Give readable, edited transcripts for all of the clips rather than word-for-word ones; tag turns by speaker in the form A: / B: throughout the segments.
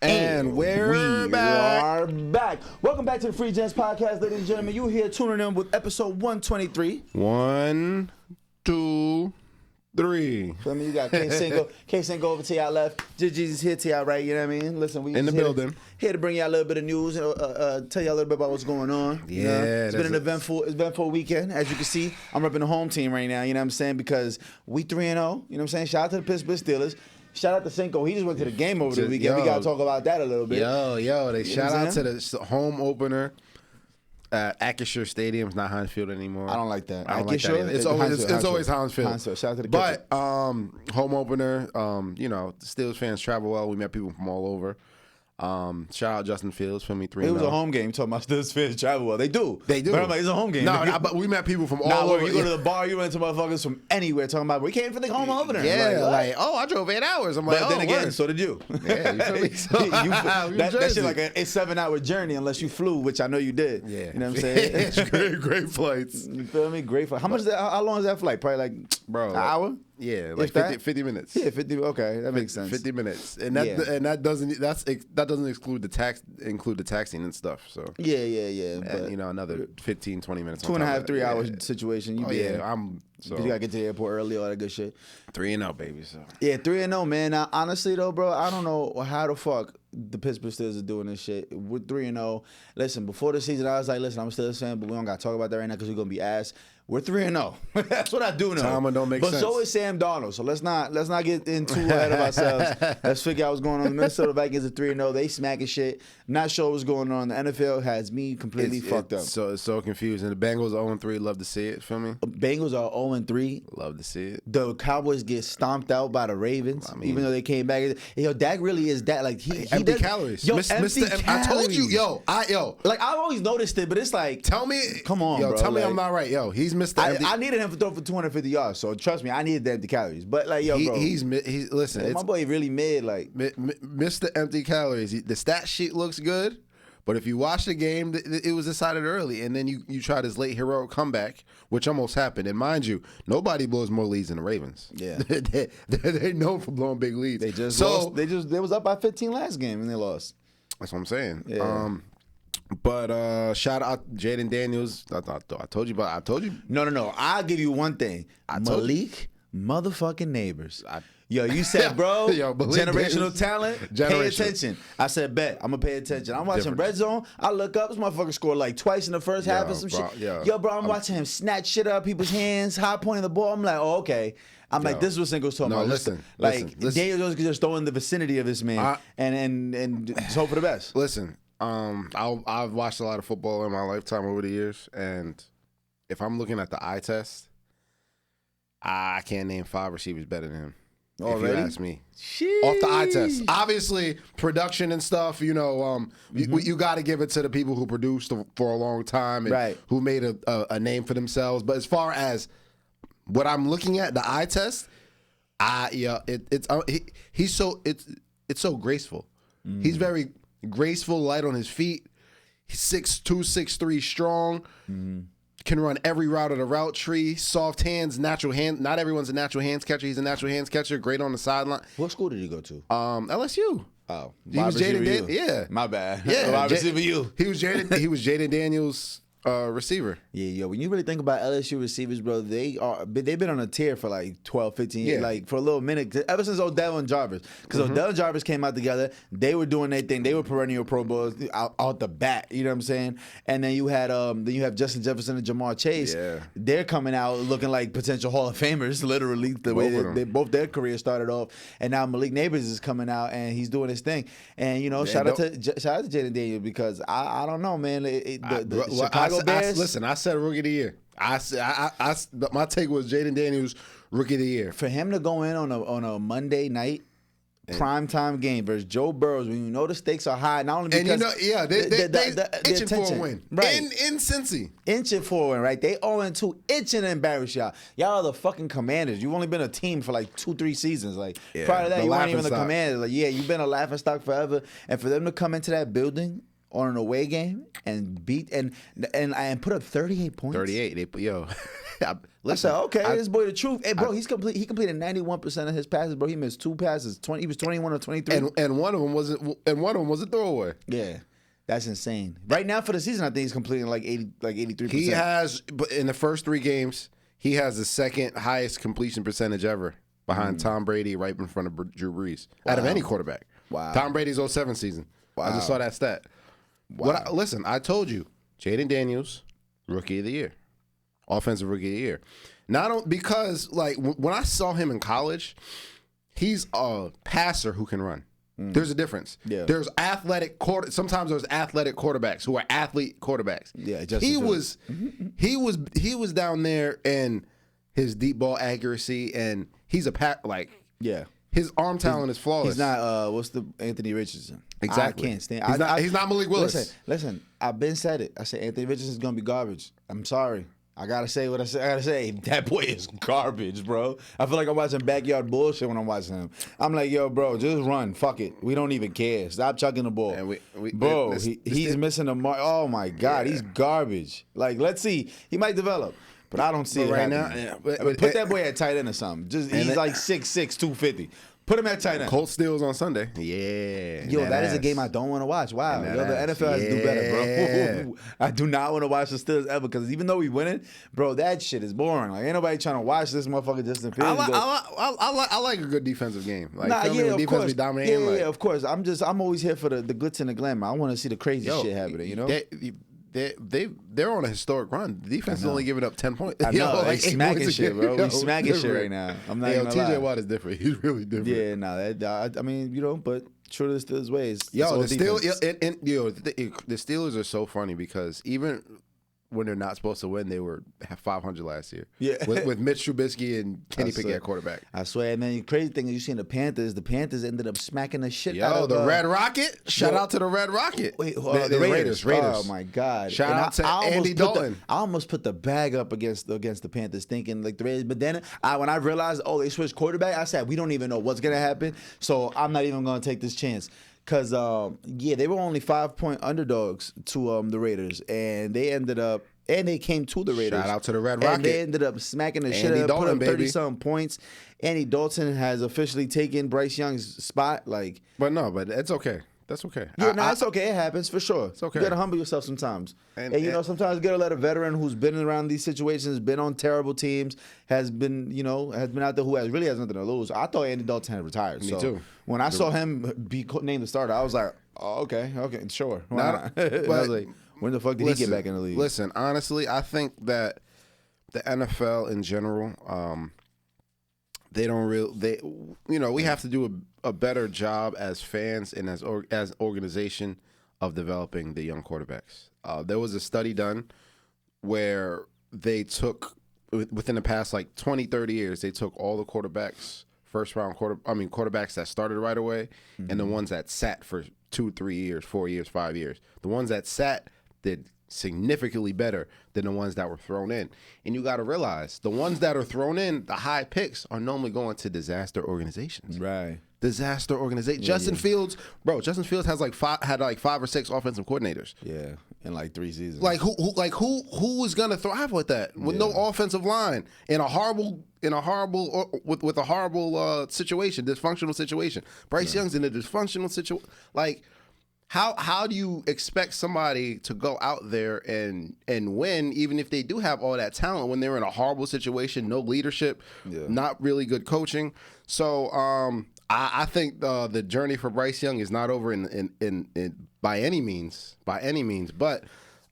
A: And we're back.
B: are back. Welcome back to the Free Gents Podcast, ladies and gentlemen. You here tuning in with episode 123.
A: 1, 2, 3.
B: Feel me? You got K-Cinco over to y'all left. Just here to y'all right. You know what I mean? Listen, we
A: In the building.
B: Here to bring y'all a little bit of news and tell y'all a little bit about what's going on.
A: Yeah,
B: you know? It's been an eventful weekend. As you can see, I'm repping the home team right now. You know what I'm saying? Because we 3-0. You know what I'm saying? Shout out to the Pittsburgh Steelers. Shout out to Cinco. He just went to the game over the weekend. We got to talk about that a little bit.
A: They shout out to the home opener at Acrisure Stadium. It's not Heinz Field anymore.
B: I don't like that.
A: I don't like that either. It's always Heinz Field.
B: Shout out to the
A: But home opener, you know, the Steelers fans travel well. We met people from all over. Shout out Justin Fields, feel me, 3-0.
B: It was a home game. Talking about Steelers fans travel well. They do.
A: They do.
B: But I'm like, it's a home game.
A: No, but we met people from all over.
B: You go to the bar, you run into motherfuckers from anywhere talking about, we came for the home opener.
A: Yeah, like, I drove 8 hours. I'm like,
B: but then again, so did you.
A: Yeah, you feel me?
B: That shit like a 7-hour journey unless you flew, which I know you did.
A: Yeah.
B: You know what I'm saying?
A: It's great flights.
B: You feel me? Great flight. How much is that? How long is that flight? Probably like,
A: bro,
B: an hour?
A: Yeah, like 50 minutes.
B: Yeah, 50. Okay, that makes sense.
A: 50 minutes, and that doesn't include the taxing and stuff. So
B: yeah.
A: And, you know, another 15, 20 minutes.
B: 2.5, 3 hour situation. You
A: So
B: you gotta get to the airport early, all that good shit.
A: 3-0, baby. So
B: yeah, 3-0, man. Now, honestly though, bro, I don't know how the fuck the Pittsburgh Steelers are doing this shit. We're 3-0. Listen, before the season, I was like, listen, I'm a Steelers fan, but we don't gotta talk about that right now because we're gonna be ass. We're 3-0. That's what I do know.
A: Time don't make sense.
B: But so is Sam Darnold. So let's not get in too ahead of ourselves. Let's figure out what's going on. The Minnesota Vikings are 3-0. They smacking shit. Not sure what's going on. The NFL has me completely fucked up.
A: So it's so confusing. The Bengals are 0-3. Love to see it. Feel me?
B: Bengals are 0-3.
A: Love to see it.
B: The Cowboys get stomped out by the Ravens, even though they came back. Yo, Dak really is that. Like he
A: empty
B: does,
A: calories.
B: Yo,
A: Mr.
B: calories.
A: I told you,
B: Like I've always noticed it, but it's like,
A: tell me,
B: come on,
A: yo,
B: bro.
A: tell me
B: like,
A: I'm not right. Yo, he's Mr. Empty.
B: I needed him to throw for 250 yards, so trust me, I needed the empty calories. But like, yo, bro,
A: he's listen.
B: Yeah, my boy really mid. Like
A: Mr. Empty Calories. The stat sheet looks good. But if you watch the game, it was decided early, and then you try this late heroic comeback, which almost happened. And mind you, nobody blows more leads than the Ravens.
B: Yeah,
A: they're known for blowing big leads.
B: They just lost. They was up by 15 last game and they lost.
A: That's what I'm saying.
B: Yeah.
A: But shout out Jaden Daniels. I told you.
B: No. I'll give you one thing. Malik motherfucking Neighbors. Yo, you said, bro, generational talent, pay attention. I said, bet, I'm going to pay attention. I'm watching Red Zone. I look up, this motherfucker scored like twice in the first half or some shit. Yo, bro, I'm watching him snatch shit out of people's hands, high pointing the ball. I'm like, oh, okay. I'm like, this is what Cinco's talking about.
A: Listen.
B: Daniel Jones can just throw in the vicinity of this man and just hope for the best.
A: Listen, I've watched a lot of football in my lifetime over the years, and if I'm looking at the eye test, I can't name 5 receivers better than him.
B: Already?
A: If you ask me.
B: Sheesh.
A: Off the eye test. Obviously, production and stuff, you know, you got to give it to the people who produced for a long time and who made a name for themselves. But as far as what I'm looking at, the eye test, it's so graceful. He's very graceful, light on his feet. He's 6'2", 6'3", strong. Can run every route of the route tree. Soft hands, natural hand. Not everyone's a natural hands catcher. He's a natural hands catcher. Great on the sideline.
B: What school did he go to?
A: LSU.
B: Oh,
A: he was Jaden. Yeah,
B: my bad.
A: Yeah,
B: wide receiver you.
A: He was Jaden Daniels' receiver.
B: Yeah, yo. When you really think about LSU receivers, bro, they've been on a tear for like 12, 15 years, like for a little minute, ever since Odell and Jarvis. Because Odell and Jarvis came out together, they were doing their thing. They were perennial Pro Bowls out the bat. You know what I'm saying? And then you have Justin Jefferson and Jamar Chase. Yeah, they're coming out looking like potential Hall of Famers, literally the way both their careers started off. And now Malik Neighbors is coming out and he's doing his thing. And you know, shout out to Jaden Daniels because I don't know, man. The Chicago Bears.
A: Listen, I said Rookie of the Year. My take was Jaden Daniels Rookie of the Year.
B: For him to go in on a Monday night primetime game versus Joe Burrows, when you know the stakes are high, not only because
A: they itching for a win,
B: right?
A: In Cincy,
B: inching for a win, right? They 0-2, itching to embarrass y'all. Y'all are the fucking Commanders. You've only been a team for like 2-3 seasons. Like prior to that, you weren't even the Commanders. Like you've been a laughing stock forever. And for them to come into that building on an away game and beat and put up 38 points.
A: 38.
B: Listen, okay, this boy the truth. Hey, bro, he completed 91% of his passes, bro. He missed 2 passes. He was 21 or 23.
A: And one of them was a throwaway.
B: Yeah. That's insane. Right now for the season, I think he's completing like 83%.
A: He has, but in the first 3 games, he has the second highest completion percentage ever behind Tom Brady, right in front of Drew Brees, out of any quarterback.
B: Wow.
A: Tom Brady's 07 season. Wow. I just saw that stat. Wow. Listen, I told you, Jaden Daniels, Rookie of the Year, Offensive Rookie of the Year. Not because like when I saw him in college, he's a passer who can run. There's a difference. Yeah. There's athletic sometimes there's athletic quarterbacks who are athlete quarterbacks.
B: Yeah,
A: he was down there and his deep ball accuracy and he's his arm talent is flawless.
B: He's not what's the Anthony Richardson.
A: Exactly.
B: I can't stand.
A: He's not Malik Willis.
B: Listen. I've been said it. I said Anthony Richardson's gonna be garbage. I'm sorry. I gotta say what I gotta say. That boy is garbage, bro. I feel like I'm watching backyard bullshit when I'm watching him. I'm like, yo, bro, just run. Fuck it. We don't even care. Stop chucking the ball. He's missing the mark. Oh my God, he's garbage. Like, let's see. He might develop. But I don't see it right now. Yeah, put that boy at tight end or something. He's like 6'6", 250. Put him at tight end.
A: Colts Steelers on Sunday. Yeah.
B: Yo, that is a game I don't want to watch. Wow. Yo, the NFL has to do better, bro. I do not want to watch the Steelers ever because even though we win it, bro, that shit is boring. Like, ain't nobody trying to watch this motherfucker Justin Fields.
A: I like a good defensive game. Like,
B: of course.
A: Yeah,
B: of course. I'm always here for the glitz and the glamour. I want to see the crazy shit happening, you know?
A: They're on a historic run. The defense is only giving up 10 points.
B: I know. Like smacking shit, bro. We smacking shit right now. I'm not even
A: TJ Watt is different. He's really different.
B: Yeah, I mean, you know, but true to the Steelers' ways.
A: Yo, the Steelers are so funny because even when they're not supposed to win, they were 500 last year.
B: Yeah,
A: with Mitch Trubisky and Kenny Pickett at quarterback.
B: I swear. And then the crazy thing is, you seen the Panthers. The Panthers ended up smacking the shit out of
A: the Red Rocket. Shout out to the Red Rocket.
B: Wait, the Raiders. Oh my God!
A: Shout out to Andy Dalton.
B: I almost put the bag up against the Panthers, thinking like the Raiders. But then when I realized, they switched quarterback, I said we don't even know what's gonna happen. So I'm not even gonna take this chance. Cause they were only 5-point underdogs to the Raiders, and they ended up. And they came to the Raiders.
A: Shout out to the Red Rocket.
B: And they ended up smacking the shit out of them, 30-something points. Andy Dalton has officially taken Bryce Young's spot.
A: But it's okay. That's okay.
B: Yeah, it's okay. It happens for sure.
A: It's okay.
B: You gotta humble yourself sometimes. And you know, sometimes you gotta let a veteran who's been around these situations, been on terrible teams, has been out there who really has nothing to lose. I thought Andy Dalton had retired.
A: Me too.
B: When I saw him be named the starter, I was like, okay, sure. Why not? I was like, when the fuck did he get back in the league?
A: Listen, honestly, I think that the NFL in general, we have to do a better job as fans and as organization of developing the young quarterbacks. There was a study done where they took within the past 20, 30 years, they took all the quarterbacks, quarterbacks that started right away, and the ones that sat for 2, 3 years, 4 years, 5 years. The ones that sat did significantly better than the ones that were thrown in. And you got to realize the ones that are thrown in, the high picks, are normally going to disaster organizations.
B: Right.
A: Disaster organization. Justin Fields has had 5 or 6 offensive coordinators.
B: Yeah, in 3 seasons.
A: Who is gonna thrive with that? With no offensive line with a horrible situation, dysfunctional situation. Bryce Young's in a dysfunctional situation. How do you expect somebody to go out there and win, even if they do have all that talent, when they're in a horrible situation, no leadership, not really good coaching? So I think the journey for Bryce Young is not over in by any means, but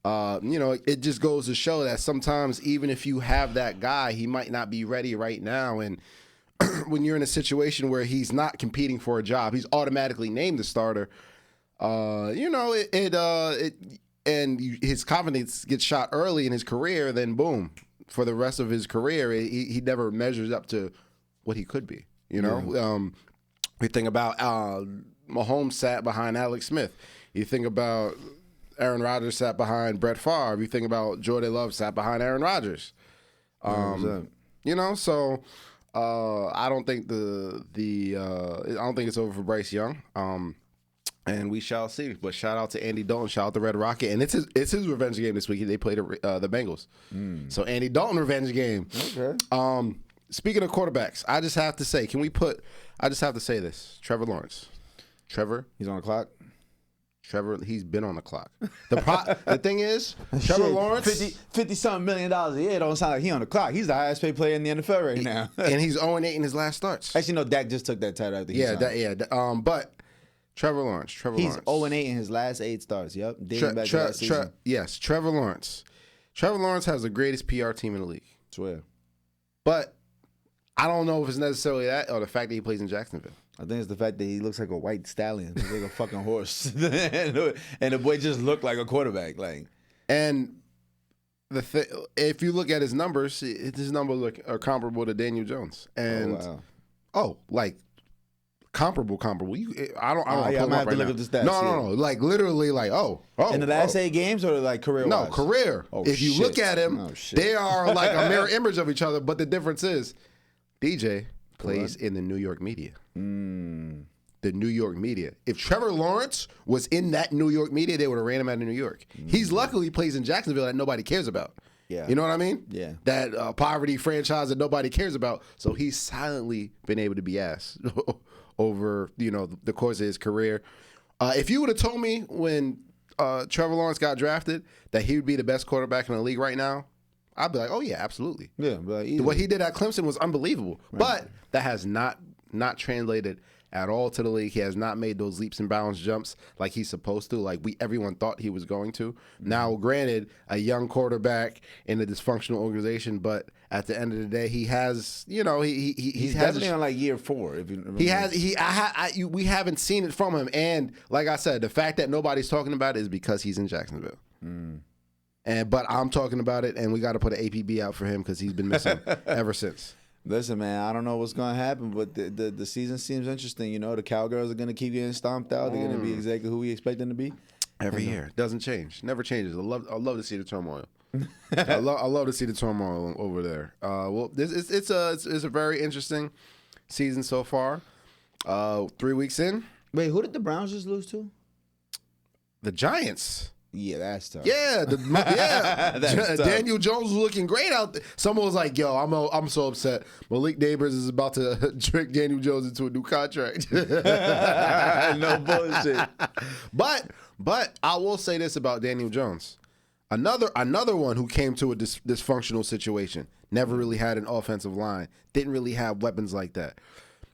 A: it just goes to show that sometimes even if you have that guy, he might not be ready right now. And when you're in a situation where he's not competing for a job, he's automatically named the starter. His confidence gets shot early in his career, then boom, for the rest of his career, he never measures up to what he could be. You think about Mahomes sat behind Alex Smith. You think about Aaron Rodgers sat behind Brett Favre. You think about Jordan Love sat behind Aaron Rodgers. So I don't think I don't think it's over for Bryce Young. And we shall see. But shout out to Andy Dalton. Shout out to Red Rocket. And it's his revenge game this week. They played the Bengals. So Andy Dalton revenge game.
B: Okay.
A: Speaking of quarterbacks, I just have to say this. Trevor Lawrence.
B: He's on the clock.
A: He's been on the clock. The thing is, Trevor Lawrence,
B: $50-something million a year. Don't sound like he on the clock. He's the highest paid player in the NFL right now.
A: and he's 0-8 in his last starts.
B: Actually, no, Dak just took that title after he signed.
A: But Trevor Lawrence.
B: He's 0-8 in his last 8 starts. Yep. Dating back to last season.
A: Yes, Trevor Lawrence. Trevor Lawrence has the greatest PR team in the league.
B: Swear.
A: But I don't know if it's necessarily that or the fact that he plays in Jacksonville.
B: I think it's the fact that he looks like a white stallion. He's like a fucking horse. and the boy just looked like a quarterback.
A: And if you look at his numbers, his numbers are comparable to Daniel Jones. And comparable. I don't
B: I might have to look up the stats.
A: No. Like literally
B: in the last 8 games or like career-wise?
A: No, career. If you look at him, they are like a mirror image of each other. But the difference is DJ plays in the New York media. The New York media. If Trevor Lawrence was in that New York media, they would have ran him out of New York. He's luckily plays in Jacksonville that nobody cares about.
B: Yeah.
A: You know what I mean?
B: Yeah.
A: That poverty franchise that nobody cares about. So he's silently been able to be asked over, the course of his career. If you would have told me when Trevor Lawrence got drafted that he would be the best quarterback in the league right now, I'd be like, oh, yeah, absolutely.
B: Yeah, but
A: what he did at Clemson was unbelievable. Right. But that has not translated at all to the league. He has not made those leaps and bounds jumps like he's supposed to, like everyone thought he was going to. Now, granted, a young quarterback in a dysfunctional organization, but at the end of the day, he has, he's
B: definitely on like year 4. If you remember.
A: We haven't seen it from him. And like I said, the fact that nobody's talking about it is because he's in Jacksonville. But I'm talking about it, and we got to put an APB out for him because he's been missing ever since.
B: Listen, man, I don't know what's going to happen, but the season seems interesting. The Cowgirls are going to keep getting stomped out. They're going to be exactly who we expect them to be.
A: Every year. Doesn't change. Never changes. I love to see the turmoil. I love to see the turmoil over there. It's a very interesting season so far. 3 weeks in.
B: Wait, who did the Browns just lose to?
A: The Giants.
B: Yeah, that's tough.
A: Yeah, Daniel Jones was looking great out there. Someone was like, "Yo, I'm so upset. Malik Neighbors is about to trick Daniel Jones into a new contract."
B: No bullshit.
A: But I will say this about Daniel Jones: another one who came to a dysfunctional situation. Never really had an offensive line. Didn't really have weapons like that.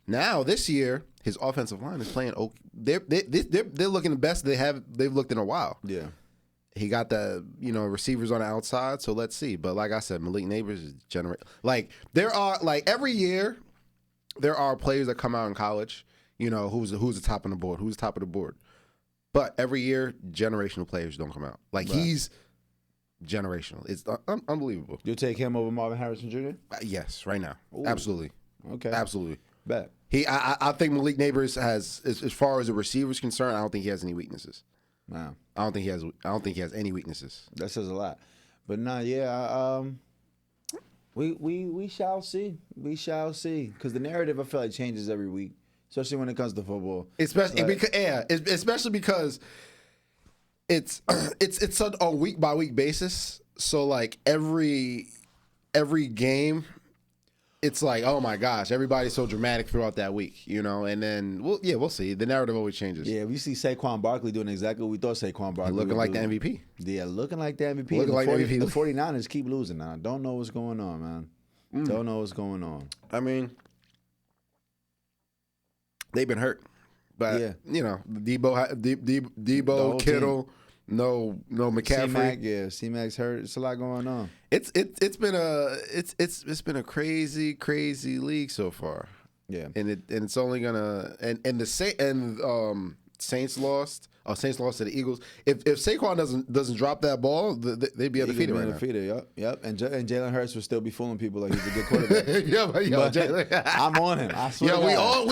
A: Now this year, his offensive line is playing. They're looking the best they've looked in a while.
B: Yeah.
A: He got the receivers on the outside, so let's see. But like I said, Malik Neighbors is there are every year there are players that come out in college, who's the top on the board, who's the top of the board. But every year generational players don't come out. He's generational. It's unbelievable.
B: You'll take him over Marvin Harrison Jr.?
A: Yes, right now.
B: Ooh.
A: Absolutely.
B: Okay.
A: Absolutely.
B: Bet.
A: I think Malik Neighbors has, as far as the receiver's concerned, I don't think he has any weaknesses.
B: Wow.
A: I don't think he has any weaknesses.
B: That says a lot. But we shall see. We shall see. Because the narrative, I feel like, changes every week, especially when it comes to football.
A: Especially because it's a week by week basis. So every game, it's like, oh my gosh, everybody's so dramatic throughout that week, and then we'll see. The narrative always changes.
B: Yeah, we see Saquon Barkley doing exactly what we thought Saquon Barkley
A: looking like the MVP.
B: Yeah, looking like the MVP.
A: Looking like the MVP.
B: The 49ers keep losing now. Don't know what's going on, man. Don't know what's going on.
A: I mean, they've been hurt, but Debo, Kittle. Team. No McCaffrey.
B: C-Mac's hurt. It's a lot going on.
A: It's been a crazy league so far.
B: Yeah,
A: and it's only gonna and the Saints lost Saints lost to the Eagles. If Saquon doesn't drop that ball, they'd be undefeated right now.
B: Yep. And Jalen Hurts would still be fooling people like he's a good quarterback.
A: But
B: I'm on him. I swear.
A: We on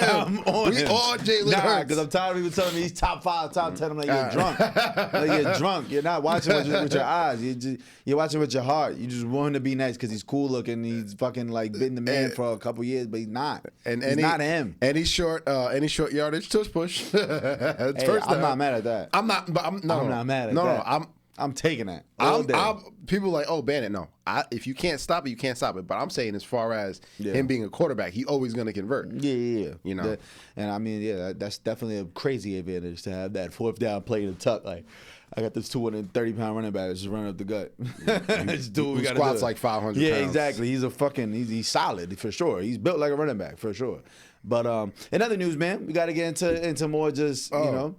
A: him.
B: I'm on him.
A: We on Jalen Hurts.
B: Because I'm tired of people telling me he's top 5, top 10. I'm like, you're drunk. Like, you're drunk. You're not watching with your eyes. You're watching with your heart. You just want him to be nice because he's cool looking. He's fucking like been the man for a couple years, but he's not. He's not him.
A: Any short yardage tush push.
B: I'm not mad at that.
A: I'm not mad at that.
B: I'm taking that.
A: People like, oh, ban it. No, if you can't stop it, you can't stop it. But I'm saying, as far as him being a quarterback, he always going to convert.
B: Yeah.
A: You know,
B: and I mean, that's definitely a crazy advantage to have that 4th down play in the tuck. Like, I got this 230-pound running back that's just running up the gut. Just do what we got to do.
A: Squats like 500 pounds.
B: Yeah, exactly. He's solid for sure. He's built like a running back for sure. But in other news, man, we got to get into more just you know.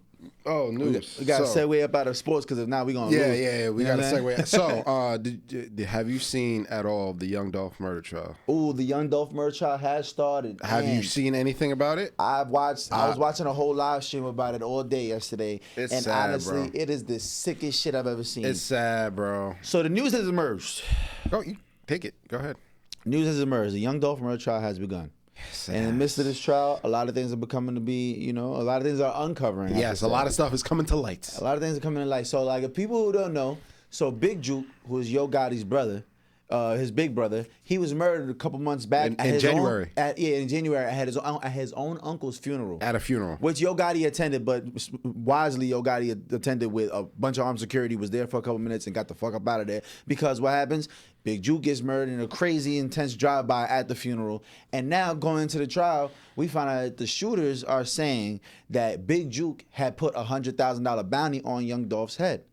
A: Oh, news.
B: We got to segue up out of sports because if not, we're going to lose.
A: Yeah. We got to segue. So, have you seen at all the Young Dolph murder trial?
B: Oh, the Young Dolph murder trial has started.
A: Have you seen anything about it?
B: I was watching a whole live stream about it all day yesterday.
A: It's
B: and
A: sad,
B: honestly,
A: bro.
B: it is the sickest shit I've ever seen.
A: It's sad, bro.
B: So the news has emerged.
A: Go, you take it. Go ahead.
B: News has emerged. The Young Dolph murder trial has begun. Yes. And in the midst of this trial, a lot of things are becoming to be, a lot of things are uncovering.
A: Yes, a lot of stuff is coming to light.
B: A lot of things are coming to light. So, like, if people who don't know, so Big Juke, who is Yo Gotti's brother, his big brother, he was murdered a couple months back
A: in January.
B: In January, at his own uncle's funeral.
A: At a funeral,
B: which Yo Gotti attended, but wisely Yo Gotti attended with a bunch of armed security. Was there for a couple minutes and got the fuck up out of there because what happens? Big Juke gets murdered in a crazy, intense drive-by at the funeral. And now, going into the trial, we find out that the shooters are saying that Big Juke had put a $100,000 bounty on Young Dolph's head.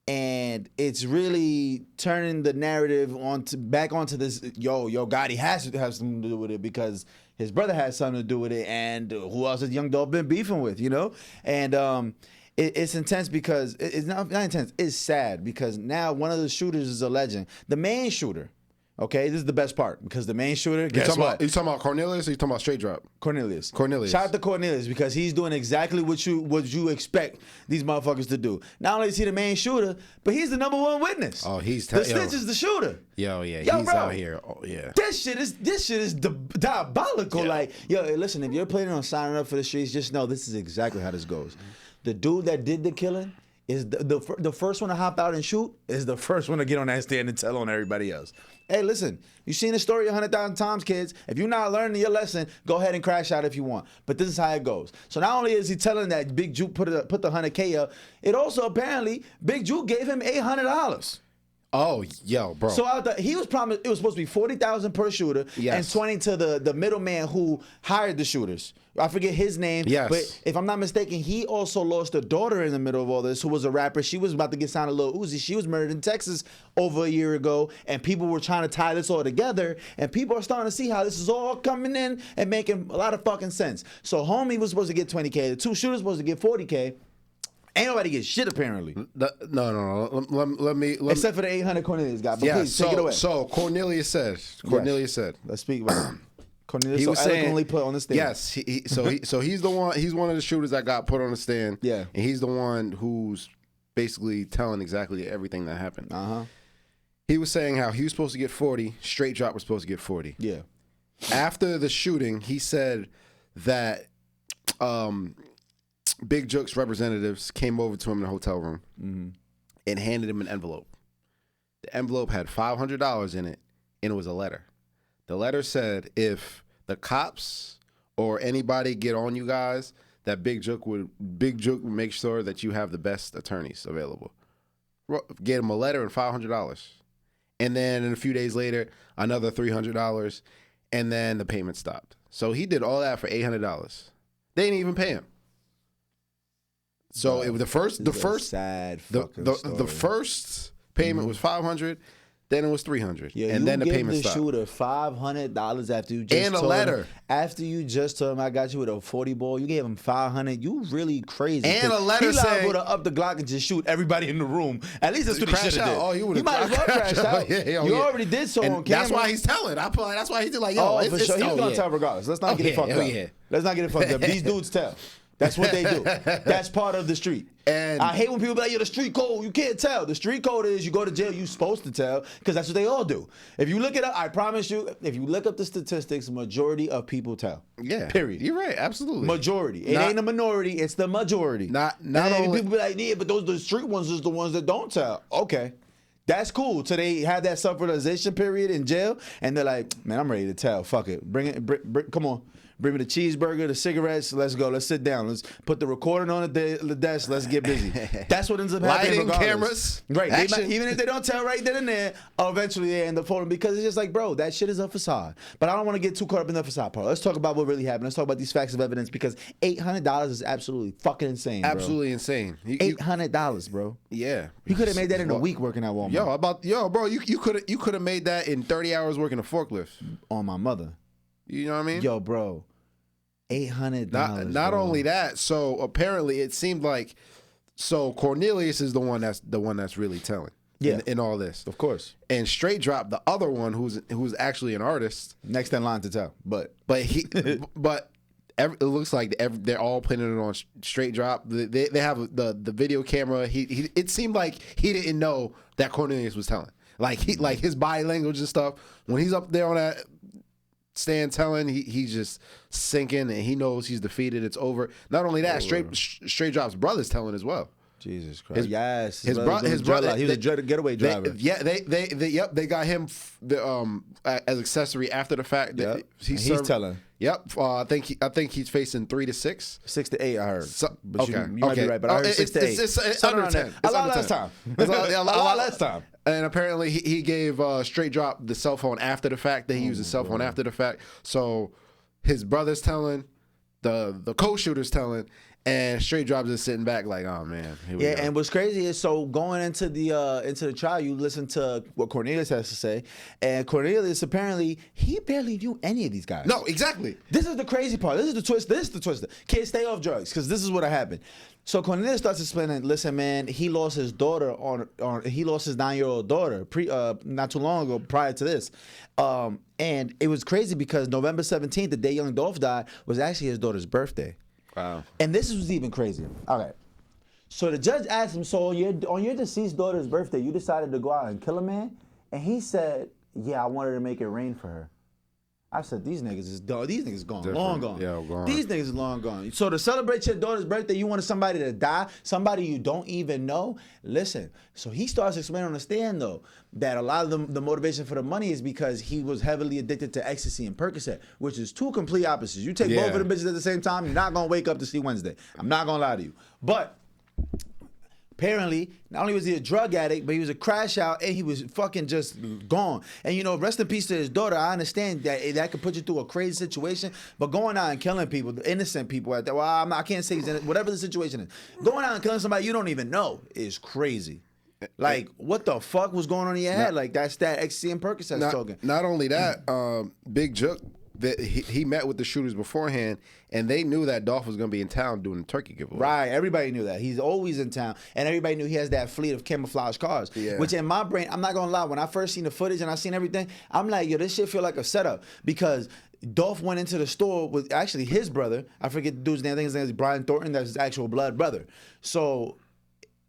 B: And it's really turning the narrative back onto this, Yo Gotti has to have something to do with it because his brother has something to do with it. And who else has Young Dolph been beefing with, And it's intense because it's not intense. It's sad because now one of the shooters is a legend. The main shooter, okay, this is the best part because the main shooter, guess what?
A: You talking about Cornelius or you talking about Straight Drop?
B: Cornelius.
A: Shout
B: out to Cornelius because he's doing exactly what you expect these motherfuckers to do. Not only is he the main shooter, but he's the number one witness.
A: Oh, the
B: snitch is the shooter.
A: He's bro, out here. Oh yeah.
B: This shit is diabolical. Yeah. Like, listen, if you're planning on signing up for the streets, just know this is exactly how this goes. The dude that did the killing is the first one to hop out and shoot is the first one to get on that stand and tell on everybody else. Hey, listen, you've seen the story 100,000 times, kids. If you're not learning your lesson, go ahead and crash out if you want. But this is how it goes. So not only is he telling that Big Juke put the 100K up, it also apparently Big Juke gave him $800.
A: Oh, yo, bro.
B: So he was promised it was supposed to be $40,000 per shooter and 20 to the middleman who hired the shooters. I forget his name.
A: Yes.
B: But if I'm not mistaken, he also lost a daughter in the middle of all this who was a rapper. She was about to get signed to Lil Uzi. She was murdered in Texas over a year ago, and people were trying to tie this all together, and people are starting to see how this is all coming in and making a lot of fucking sense. So homie was supposed to get 20K. The two shooters supposed to get 40K. Ain't nobody get shit apparently.
A: No. Let me.
B: Except for the 800 Cornelius guy. But please take it away.
A: So Cornelius said.
B: Let's speak about it. Cornelius was eloquently put on the stand.
A: Yes. He's the one. He's one of the shooters that got put on the stand.
B: Yeah.
A: And he's the one who's basically telling exactly everything that happened. He was saying how he was supposed to get 40. Straight Drop was supposed to get 40.
B: Yeah.
A: After the shooting, he said that Big Juke's representatives came over to him in the hotel room and handed him an envelope. The envelope had $500 in it, and it was a letter. The letter said if the cops or anybody get on you guys, that Big Juke would make sure that you have the best attorneys available. Gave him a letter and $500. And then a few days later, another $300, and then the payment stopped. So he did all that for $800. They didn't even pay him. So it was the first payment was $500, then it was $300, and then the payment stopped.
B: You give the shooter $500 after you just told him, after you just told him I got you with a 40 ball. You gave him $500. You really crazy.
A: And a letter
B: he
A: saying,
B: "He would have up the Glock and just shoot everybody in the room." At least that's what he should have did.
A: Oh,
B: you might as well crash out. You already did so on camera.
A: That's why he's telling. That's why he did like, yo,
B: for sure. He was gonna tell regardless. Let's not get it fucked up. Let's not get it fucked up. These dudes tell. That's what they do. That's part of the street. And I hate when people be like, yo, the street code, you can't tell. The street code is you go to jail, you're supposed to tell, because that's what they all do. If you look it up, I promise you, if you look up the statistics, majority of people tell.
A: Yeah.
B: Period.
A: You're right. Absolutely.
B: Majority. It ain't a minority, it's the majority.
A: Not
B: only people be like, yeah, but the street ones is the ones that don't tell. Okay. That's cool. So they have that self-realization period in jail, and they're like, man, I'm ready to tell. Fuck it. Bring it. Come on. Bring me the cheeseburger, the cigarettes. Let's go. Let's sit down. Let's put the recording on the desk. Let's get busy. That's what ends up happening.
A: Lighting, cameras,
B: right? Even if they don't tell right then and there, eventually they end up folding because it's just like, bro, that shit is a facade. But I don't want to get too caught up in the facade part. Let's talk about what really happened. Let's talk about these facts of evidence because $800 is absolutely fucking insane.
A: Absolutely insane.
B: $800, bro.
A: Yeah,
B: you could have made that in a week working at Walmart.
A: Bro, you could have made that in 30 hours working a forklift.
B: On my mother.
A: You know what I mean?
B: Yo, bro. $800.
A: Not only that, so apparently it seemed like Cornelius is the one that's really telling.
B: Yeah.
A: In all this.
B: Of course.
A: And Straight Drop, the other one who's actually an artist.
B: Next in line to tell. But
A: it looks like they're all putting it on Straight Drop. They have the video camera. It seemed like he didn't know that Cornelius was telling. Like his body language and stuff. When he's up there on that stand telling, he's just sinking and he knows he's defeated. It's over. Not only that, Straight Drop's brother's telling as well.
B: Jesus Christ!
A: His brother.
B: He was a getaway driver.
A: They got him as accessory after the fact.
B: Yep. He's telling.
A: Yep. I think he's facing 3 to 6.
B: 6 to 8, I heard.
A: Okay.
B: You might be right, but I heard 6 to 8.
A: It's under 10.
B: A lot less time. A lot less time.
A: And apparently he gave Straight Drop the cell phone after the fact. That he used his cell phone after the fact. So his brother's telling, the co-shooter's telling, and Straight Drop is sitting back like, oh man. Here we go.
B: And what's crazy is going into the trial, you listen to what Cornelius has to say, and Cornelius apparently he barely knew any of these guys.
A: No, exactly.
B: This is the crazy part. This is the twist. This is the twister. Kids, stay off drugs because this is what happened. So Cornelius starts explaining, listen, man, he lost his daughter he lost his 9-year-old daughter not too long ago prior to this. And it was crazy because November 17th, the day Young Dolph died, was actually his daughter's birthday.
A: Wow.
B: And this was even crazier. All right. So the judge asked him, so on your deceased daughter's birthday, you decided to go out and kill a man? And he said, yeah, I wanted to make it rain for her. I said, these niggas is done. These niggas gone. Different. Long gone.
A: Yeah, gone.
B: These niggas is long gone. So to celebrate your daughter's birthday, you wanted somebody to die, somebody you don't even know? Listen, so he starts explaining on the stand, though, that a lot of the motivation for the money is because he was heavily addicted to ecstasy and Percocet, which is two complete opposites. You take both of them bitches at the same time, you're not going to wake up to see Wednesday. I'm not going to lie to you. But apparently, not only was he a drug addict, but he was a crash out and he was fucking just gone. And rest in peace to his daughter. I understand that could put you through a crazy situation, but going out and killing people, innocent people at that, well, I can't say he's in it, whatever the situation is. Going out and killing somebody you don't even know is crazy. Like, what the fuck was going on in your head? Like, that's that ecstasy and Percocet talking.
A: Not only that, Big Jook, that he met with the shooters beforehand, and they knew that Dolph was going to be in town doing the turkey giveaway.
B: Right, everybody knew that. He's always in town, and everybody knew he has that fleet of camouflage cars.
A: Yeah.
B: Which in my brain, I'm not going to lie, when I first seen the footage and I seen everything, I'm like, yo, this shit feel like a setup. Because Dolph went into the store with actually his brother. I forget the dude's name. I think his name is Brian Thornton. That's his actual blood brother. So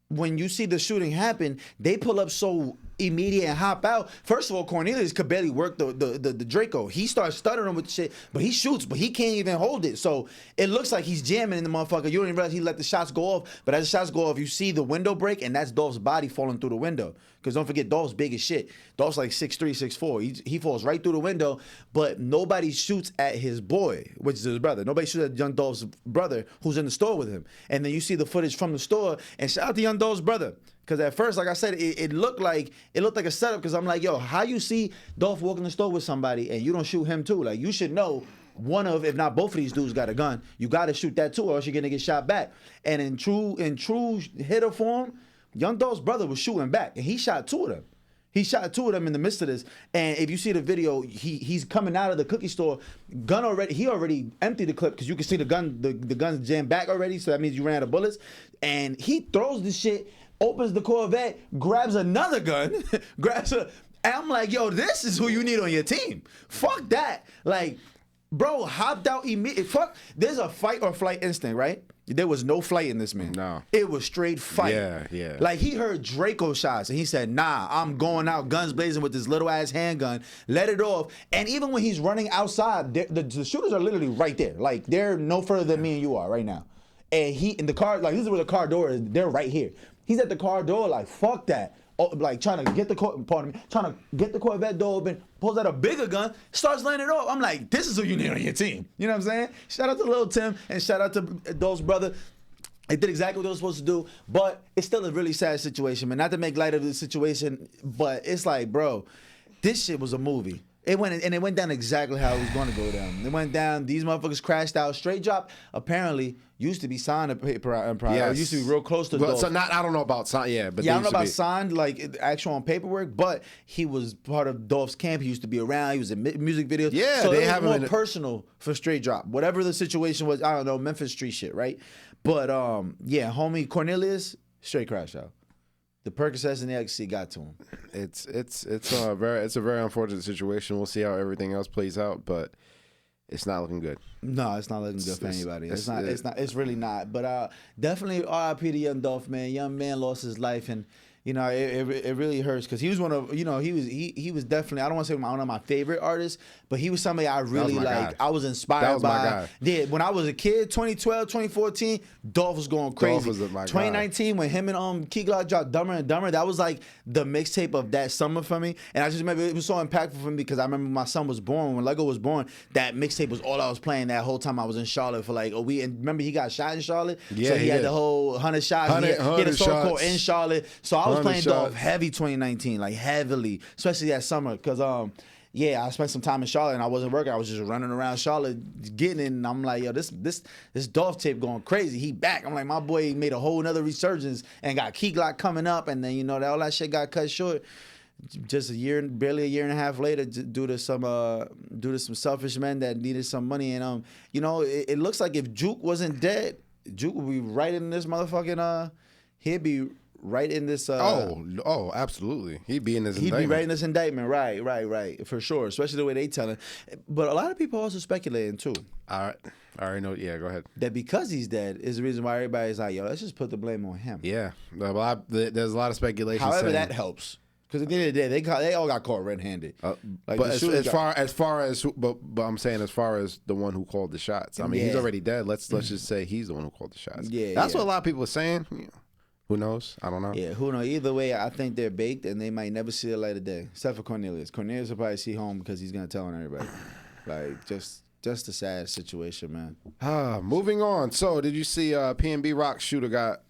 B: when you see the shooting happen, they pull up so immediate and hop out. First of all, Cornelius could barely work the Draco. He starts stuttering with shit, but he shoots, but he can't even hold it. So it looks like he's jamming in the motherfucker. You don't even realize he let the shots go off. But as the shots go off, you see the window break, and that's Dolph's body falling through the window. Because don't forget, Dolph's big as shit. Dolph's like 6'3", 6'4". He falls right through the window, but nobody shoots at his boy, which is his brother. Nobody shoots at Young Dolph's brother, who's in the store with him. And then you see the footage from the store, and shout out to Young Dolph's brother. Because at first, like I said, it looked like a setup. Because I'm like, yo, how you see Dolph walk in the store with somebody and you don't shoot him too? Like, you should know one of, if not both of these dudes got a gun. You got to shoot that too, or else you're gonna get shot back. And in true hitter form, Young Dolph's brother was shooting back, and he shot 2 of them. He shot 2 of them in the midst of this. And if you see the video, he's coming out of the cookie store. He already emptied the clip because you can see the gun's jammed back already. So that means you ran out of bullets. And he throws the shit, opens the Corvette, grabs another gun, and I'm like, yo, this is who you need on your team. Fuck that. Like, bro, hopped out immediately. Fuck, there's a fight or flight instinct, right? There was no flight in this man.
A: No.
B: It was straight fight.
A: Yeah.
B: Like, he heard Draco shots, and he said, nah, I'm going out guns blazing with this little-ass handgun. Let it off. And even when he's running outside, the shooters are literally right there. Like, they're no further than me and you are right now. And he, in the car, like, this is where the car door is. They're right here. He's at the car door like, fuck that. Oh, like, trying to get the Corvette door open, pulls out a bigger gun, starts laying it off. I'm like, this is who you need on your team. You know what I'm saying? Shout out to Lil Tim and shout out to Dolph's brother. They did exactly what they were supposed to do, but it's still a really sad situation, man. Not to make light of the situation, but it's like, bro, this shit was a movie. It went down exactly how it was going to go down. It went down. These motherfuckers crashed out. Straight Drop apparently used to be signed to Paper Empire. Yes. It used to be real close to Dolph.
A: So I don't know about signed. Yeah, but
B: I don't know about signed like actual on paperwork. But he was part of Dolph's camp. He used to be around. He was in music videos.
A: Yeah,
B: so it was more personal for Straight Drop. Whatever the situation was, I don't know, Memphis street shit, right? But yeah, homie Cornelius straight crash out. The Percocets and the ecstasy got to him.
A: It's a very unfortunate situation. We'll see how everything else plays out, but it's not looking good.
B: No, it's not looking good for anybody. It's really not. But definitely RIP to Young Dolph, man. Young man lost his life, and you know it really hurts because he was one of he was definitely, I don't want to say one of my favorite artists, but he was somebody I really liked. I was inspired by.
A: That was my guy.
B: Yeah, when I was a kid, 2012, 2014, Dolph was going crazy.
A: Dolph was my
B: 2019
A: guy.
B: when him and Key Glock dropped Dumber and Dumber, that was like the mixtape of that summer for me. And I just remember it was so impactful for me because I remember my son was born, when Lego was born, that mixtape was all I was playing that whole time I was in Charlotte for like a week. And remember he got shot in Charlotte?
A: Yeah,
B: so he had the whole 100 shots. He had a soul call in Charlotte. So I was playing Dolph heavy 2019, like heavily, especially that summer because yeah, I spent some time in Charlotte and I wasn't working. I was just running around Charlotte getting it, and I'm like, yo, this Dolph tape going crazy. He back. I'm like, my boy made a whole nother resurgence and got Key Glock coming up, and then all that shit got cut short. Just barely a year and a half later, due to some selfish men that needed some money, and it looks like if Juke wasn't dead, Juke would be right in this motherfucking he'd be right in this.
A: Oh, absolutely. He'd be in this indictment.
B: He'd be right in this indictment. Right. For sure. Especially the way they tell it. But a lot of people also speculating too.
A: I already know. Yeah, go ahead.
B: That because he's dead is the reason why everybody's like, yo, let's just put the blame on him.
A: Yeah. Well, there's a lot of speculation.
B: However, that helps. Because at the end of the day, they all got caught red-handed.
A: But as far as I'm saying, as far as the one who called the shots, I mean, he's already dead. Let's just say he's the one who called the shots.
B: Yeah,
A: that's what a lot of people are saying. Who knows? I don't know.
B: Yeah, who knows? Either way, I think they're baked and they might never see the light of day. Except for Cornelius. Cornelius will probably see home because he's gonna tell on everybody. Like just a sad situation, man.
A: Moving on. So, did you see P&B Rock shooter got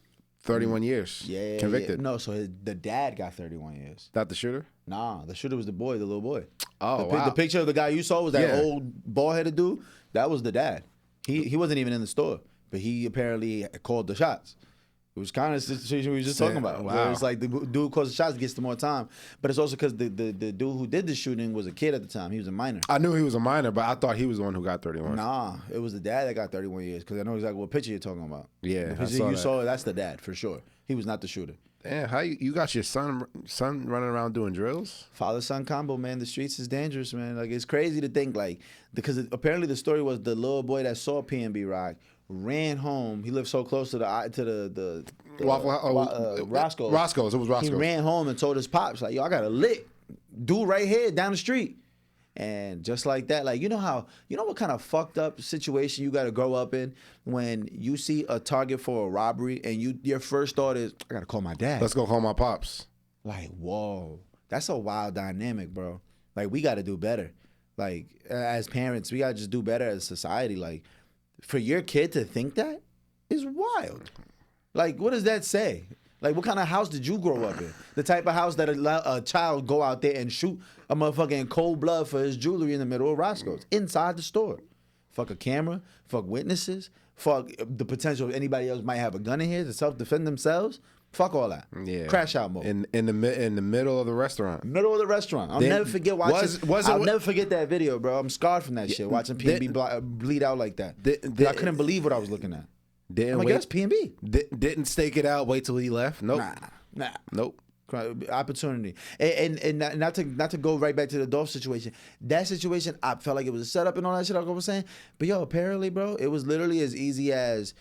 A: 31 years?
B: Yeah,
A: convicted.
B: Yeah. No, so the dad got 31 years.
A: Not the shooter?
B: Nah, the shooter was the little boy.
A: Oh, wow.
B: The picture of the guy you saw was that old bald-headed dude. That was the dad. He wasn't even in the store, but he apparently called the shots. It was kind of the situation we were just talking about.
A: Wow.
B: Where it's like the dude who calls the shots gets the more time. But it's also because the dude who did the shooting was a kid at the time. He was a minor.
A: I knew he was a minor, but I thought he was the one who got 31.
B: Nah, it was the dad that got 31 years because I know exactly what picture you're talking about.
A: Yeah,
B: the picture you saw, that's the dad for sure. He was not the shooter.
A: Damn, how you got your son running around doing drills?
B: Father-son combo, man. The streets is dangerous, man. Like, it's crazy to think, like, because apparently the story was the little boy that saw P&B Rock ran home. He lived so close to the Roscoe's.
A: Roscoe's. It was Roscoe's.
B: He ran home and told his pops, like, yo, I got a lick dude right here down the street. And just like that, like, you know what kind of fucked up situation you got to grow up in when you see a target for a robbery and your first thought is, I got to call my dad.
A: Let's go call my pops.
B: Like, whoa. That's a wild dynamic, bro. Like, we got to do better. Like, as parents, we got to just do better as a society. Like, for your kid to think that is wild. Like, what does that say? Like, what kind of house did you grow up in? The type of house that a child go out there and shoot a motherfucker in cold blood for his jewelry in the middle of Roscoe's, inside the store. Fuck a camera, fuck witnesses, fuck the potential of anybody else might have a gun in here to self-defend themselves. Fuck all that.
A: Yeah.
B: Crash out mode.
A: In the middle of the restaurant.
B: Middle of the restaurant. I'll never forget watching. I'll never forget that video, bro. I'm scarred from that shit. Watching P&B bleed out like that. I couldn't believe what I was looking at. I'm like, that's P&B.
A: Didn't stake it out. Wait till he left. Nope.
B: Nah.
A: Nope.
B: Opportunity. And not to go right back to the Dolph situation. That situation, I felt like it was a setup and all that shit I was saying. But yo, apparently, bro, it was literally as easy as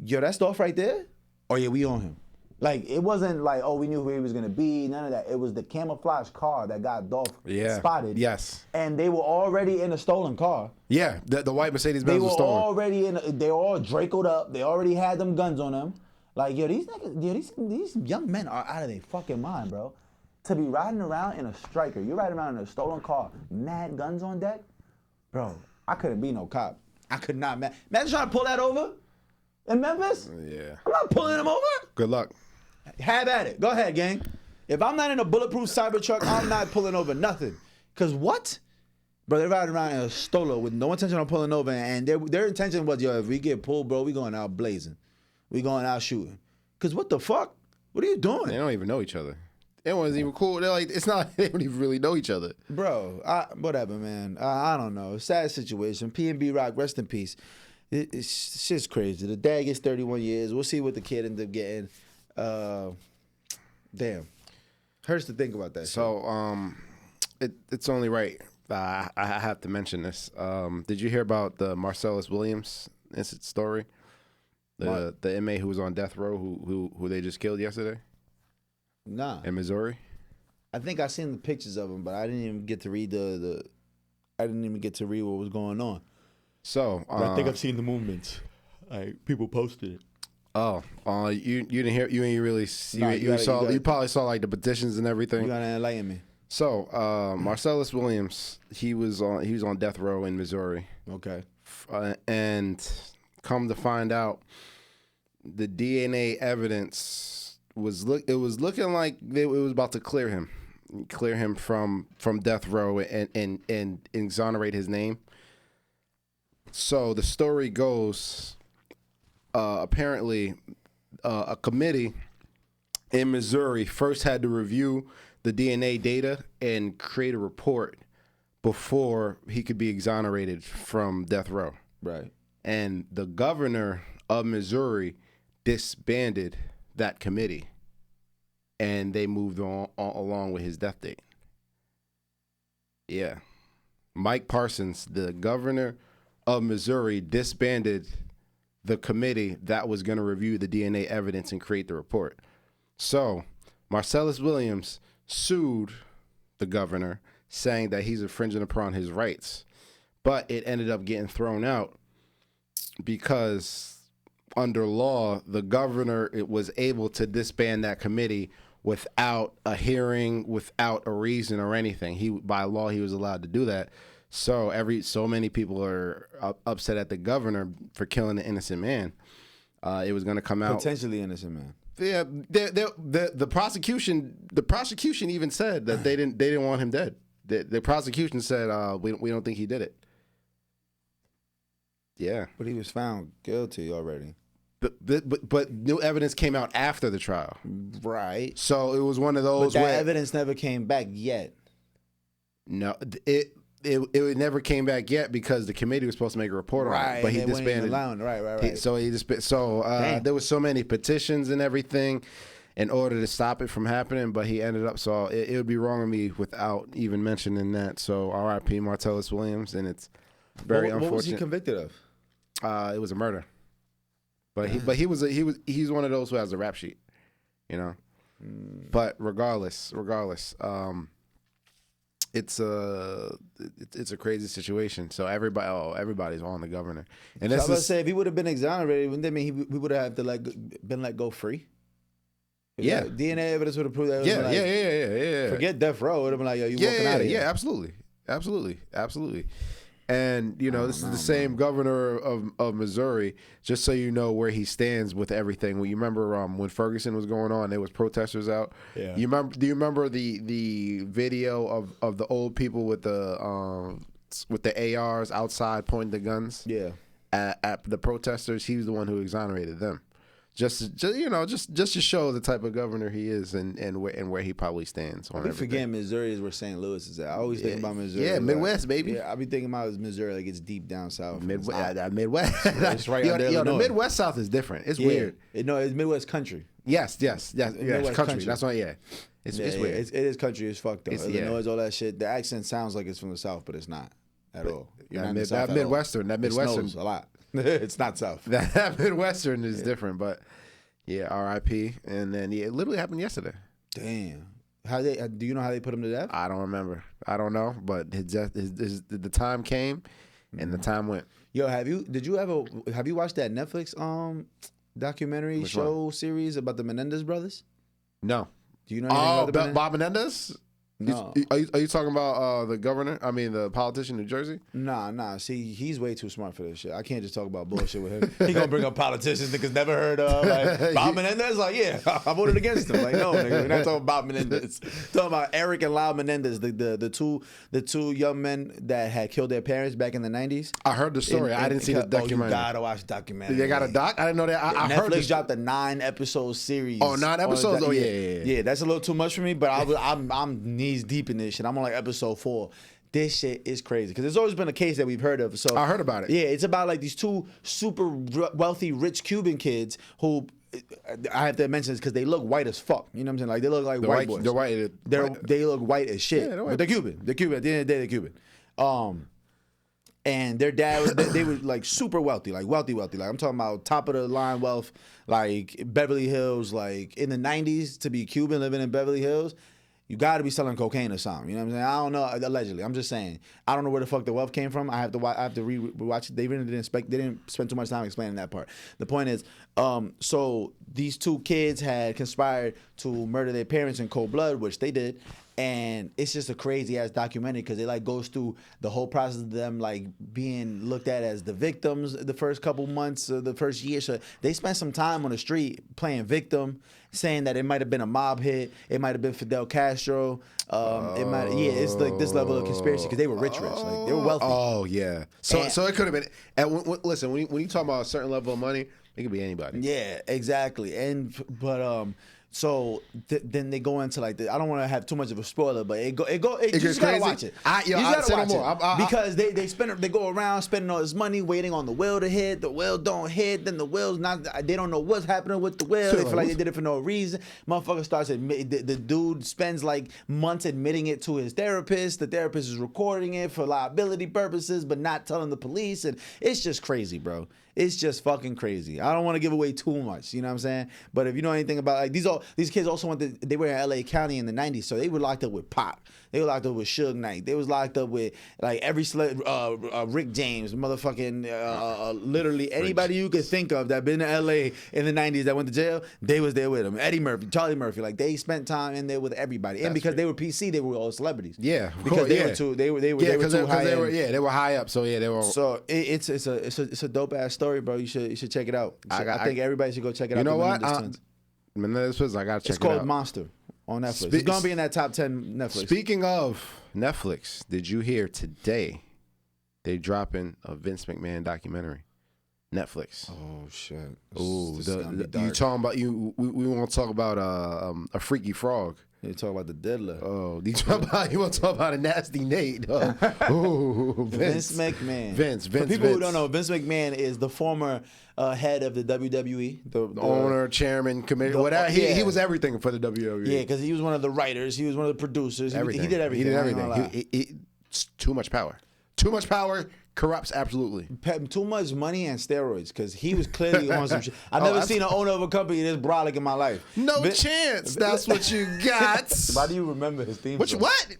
B: yo, that's Dolph right there? Oh yeah, we on him. Like, it wasn't like, oh, we knew who he was gonna be, none of that. It was the camouflage car that got Dolph spotted.
A: Yes.
B: And they were already in a stolen car.
A: Yeah, the white Mercedes-Benz was stolen.
B: They were all Draco'd up. They already had them guns on them. Like, yo, these niggas, these young men are out of their fucking mind, bro. To be riding around in a striker, you're riding around in a stolen car, mad guns on deck, bro, I couldn't be no cop. I could not. Imagine trying to pull that over in Memphis.
A: Yeah.
B: I'm not pulling him over.
A: Good luck.
B: Have at it. Go ahead, gang. If I'm not in a bulletproof Cybertruck, I'm not pulling over nothing. Cause what? Bro, they're riding around in a Stolo with no intention on pulling over, and their intention was, yo, if we get pulled, bro, we going out blazing. We going out shooting. Cause what the fuck? What are you doing?
A: They don't even know each other. It wasn't even cool. They're like, it's not. They don't even really know each other.
B: Bro, whatever, man. I don't know. Sad situation. P&B Rock, rest in peace. It's shit's crazy. The dad gets 31 years. We'll see what the kid ends up getting. Damn, hurts to think about that.
A: So, it's only right. I have to mention this. Did you hear about the Marcellus Williams incident story? The inmate who was on death row who they just killed yesterday?
B: Nah.
A: In Missouri?
B: I think I seen the pictures of him, but I didn't even get to read I didn't even get to read what was going on.
A: So
B: I think I've seen the movements. Like, people posted it.
A: Oh, you didn't hear? You ain't really see?
B: Nah,
A: you probably saw like the petitions and everything.
B: You gotta enlighten me.
A: So Marcellus Williams, he was on death row in Missouri.
B: Okay.
A: And come to find out, the DNA evidence was looking like it was about to clear him from death row and exonerate his name. So the story goes. Apparently, a committee in Missouri first had to review the DNA data and create a report before he could be exonerated from death row.
B: Right.
A: And the governor of Missouri disbanded that committee, and they moved on along with his death date. Yeah. Mike Parsons, the governor of Missouri, disbanded the committee that was going to review the DNA evidence and create the report. So Marcellus Williams sued the governor, saying that he's infringing upon his rights. But it ended up getting thrown out because under law, the governor was able to disband that committee without a hearing, without a reason or anything. By law, he was allowed to do that. So many people are upset at the governor for killing an innocent man. It was going to come out
B: potentially innocent man.
A: Yeah, the prosecution even said that they didn't want him dead. The prosecution said we don't think he did it. Yeah,
B: but he was found guilty already.
A: But new evidence came out after the trial.
B: Right.
A: So it was one of those.
B: But that evidence never came back yet.
A: No, it never came back yet because the committee was supposed to make a report on it, but he disbanded.
B: Right.
A: So there was so many petitions and everything in order to stop it from happening, but he ended up. So it would be wrong of me without even mentioning that. So R.I.P. Martellus Williams, and it's very unfortunate.
B: What was he convicted of?
A: It was a murder, but he's one of those who has a rap sheet, you know. But regardless. It's a crazy situation. So everybody's on the governor. And
B: so I was gonna say, if he would have been exonerated, wouldn't that mean he would have to been let go free?
A: Yeah.
B: DNA evidence would have proved that.
A: Yeah.
B: Forget death row. It would have been like, yo, you walking out of here.
A: Yeah, absolutely. And this is the same governor of Missouri. Just so you know where he stands with everything. Well, you remember when Ferguson was going on, there was protesters out.
B: Yeah.
A: Do you remember the video of the old people with the ARs outside pointing the guns?
B: Yeah.
A: At the protesters, he was the one who exonerated them. Just to show the type of governor he is and where he probably stands on everything.
B: Forgetting Missouri is where St. Louis is at. I always think about Missouri.
A: Yeah, Midwest, baby.
B: Yeah, I be thinking about Missouri like it's deep down south.
A: Midwest.
B: It's right under
A: the
B: Illinois.
A: Midwest South is different. It's weird.
B: It's Midwest country.
A: Yes. Midwest country. That's why. Yeah. It's weird.
B: It is country as fuck though. Illinois, all that shit. The accent sounds like it's from the South, but it's not at all.
A: That Midwestern.
B: It snows a lot. It's not South.
A: That Midwestern is different, but yeah, R.I.P. And then it literally happened yesterday.
B: Damn. Do you know how they put him to death?
A: I don't remember. I don't know, but his death, the time came, and the time went.
B: Yo, have you watched that Netflix documentary series about the Menendez brothers?
A: No.
B: Do you know anything about
A: Bob Menendez?
B: No.
A: Are you talking about the governor? I mean, the politician in New Jersey?
B: Nah. See, he's way too smart for this shit. I can't just talk about bullshit with him. He gonna bring up politicians niggas never heard of. Like, Bob Menendez? Like, yeah, I voted against him. Like, no, nigga, we're not talking about Menendez. Talking about Eric and Lyle Menendez, the two young men that had killed their parents back in the 90s.
A: I heard the story. I didn't see the documentary.
B: You gotta watch the documentary.
A: They got a doc? I didn't know that. I heard
B: Netflix dropped a 9-episode series.
A: Oh, 9 episodes? Oh, yeah.
B: Yeah, that's a little too much for me, but I'm knees deep in this shit. I'm on like episode 4. This shit is crazy because there's always been a case that we've heard of. So
A: I heard about it.
B: Yeah, it's about like these two super wealthy, rich Cuban kids who I have to mention this because they look white as fuck. You know what I'm saying? Like they look like white boys.
A: They're white.
B: They look white as shit.
A: Yeah,
B: but they're Cuban. They're Cuban. At the end of the day, they're Cuban. And their dad, they were like super wealthy, like wealthy. Like I'm talking about top of the line wealth, like Beverly Hills, like in the 90s to be Cuban living in Beverly Hills. You got to be selling cocaine or something. You know what I'm saying? I don't know. Allegedly, I'm just saying. I don't know where the fuck the wealth came from. I have to rewatch it. They really didn't spend too much time explaining that part. The point is, so these two kids had conspired to murder their parents in cold blood, which they did. And it's just a crazy ass documentary because it like goes through the whole process of them like being looked at as the victims the first couple months of the first year. So they spent some time on the street playing victim, saying that it might have been a mob hit, it might have been Fidel Castro. It's like this level of conspiracy because they were rich, like they were wealthy.
A: Oh yeah. So it could have been. Listen, when you talk about a certain level of money, it could be anybody.
B: Yeah, exactly. So then they go into like I don't want to have too much of a spoiler, but you just gotta watch it. You gotta watch it because they go around spending all this money waiting on the will to hit. The will don't hit, then the will's not. They don't know what's happening with the will. They feel like they did it for no reason. Motherfucker starts the dude spends like months admitting it to his therapist. The therapist is recording it for liability purposes, but not telling the police, and it's just crazy, bro. It's just fucking crazy. I don't want to give away too much, you know what I'm saying? But if you know anything about like these kids also they were in LA County in the 90s, so they were locked up with Pac. They were locked up with Suge Knight. They was locked up with like every Rick James, motherfucking literally anybody you could think of that been to LA in the 90s that went to jail, they was there with them. Eddie Murphy, Charlie Murphy, like they spent time in there with everybody. And because they were PC, they were all celebrities.
A: Yeah,
B: because they were too high.
A: They were high up. So yeah, they were.
B: So it's a dope ass story, bro. You should check it out. I think everybody should go check it out.
A: You know what? Menendez Twins, I gotta check it out.
B: It's called Monster on Netflix. It's gonna be in that top 10 Netflix.
A: Speaking of Netflix, did you hear today they dropping a Vince McMahon documentary? Netflix.
B: Oh shit.
A: Oh, you talking about you? We want to talk about a freaky frog.
B: You talk about the diddler.
A: Oh, you want to talk about a nasty Nate? Oh,
B: Vince McMahon.
A: Vince.
B: For people who don't know, Vince McMahon is the former head of the WWE, the
A: owner, chairman, committee, whatever. He was everything for the WWE.
B: Yeah, because he was one of the writers. He was one of the producers. He did everything.
A: He did everything. Too much power. Too much power corrupts absolutely.
B: Too much money and steroids because he was clearly on some shit. I've never seen an owner of a company this brolic in my life.
A: No chance. That's what you got.
B: Why do you remember his theme song?
A: What?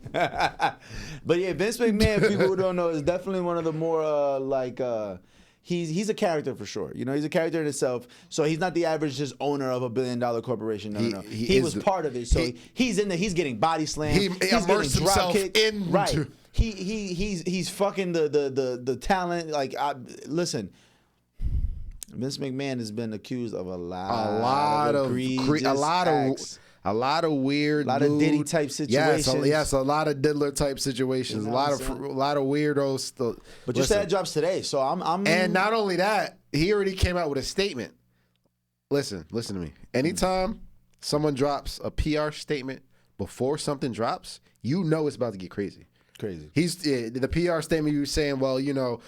B: But yeah, Vince McMahon, people who don't know, is definitely one of the more he's a character for sure. You know, he's a character in itself. So he's not the average just owner of $1 billion corporation. No. He was part of it. So he's in there. He's getting body slammed.
A: He immersed himself in.
B: Right. He's fucking the talent. Like, listen, Vince McMahon has been accused of a lot of
A: weird,
B: a lot of Diddy type situations.
A: Yes, a lot of diddler type situations. You know a lot of weirdos.
B: But you said it drops today, so I'm.
A: And not only that, he already came out with a statement. Listen to me. Anytime someone drops a PR statement before something drops, you know it's about to get crazy. The PR statement. You were saying, well, you know,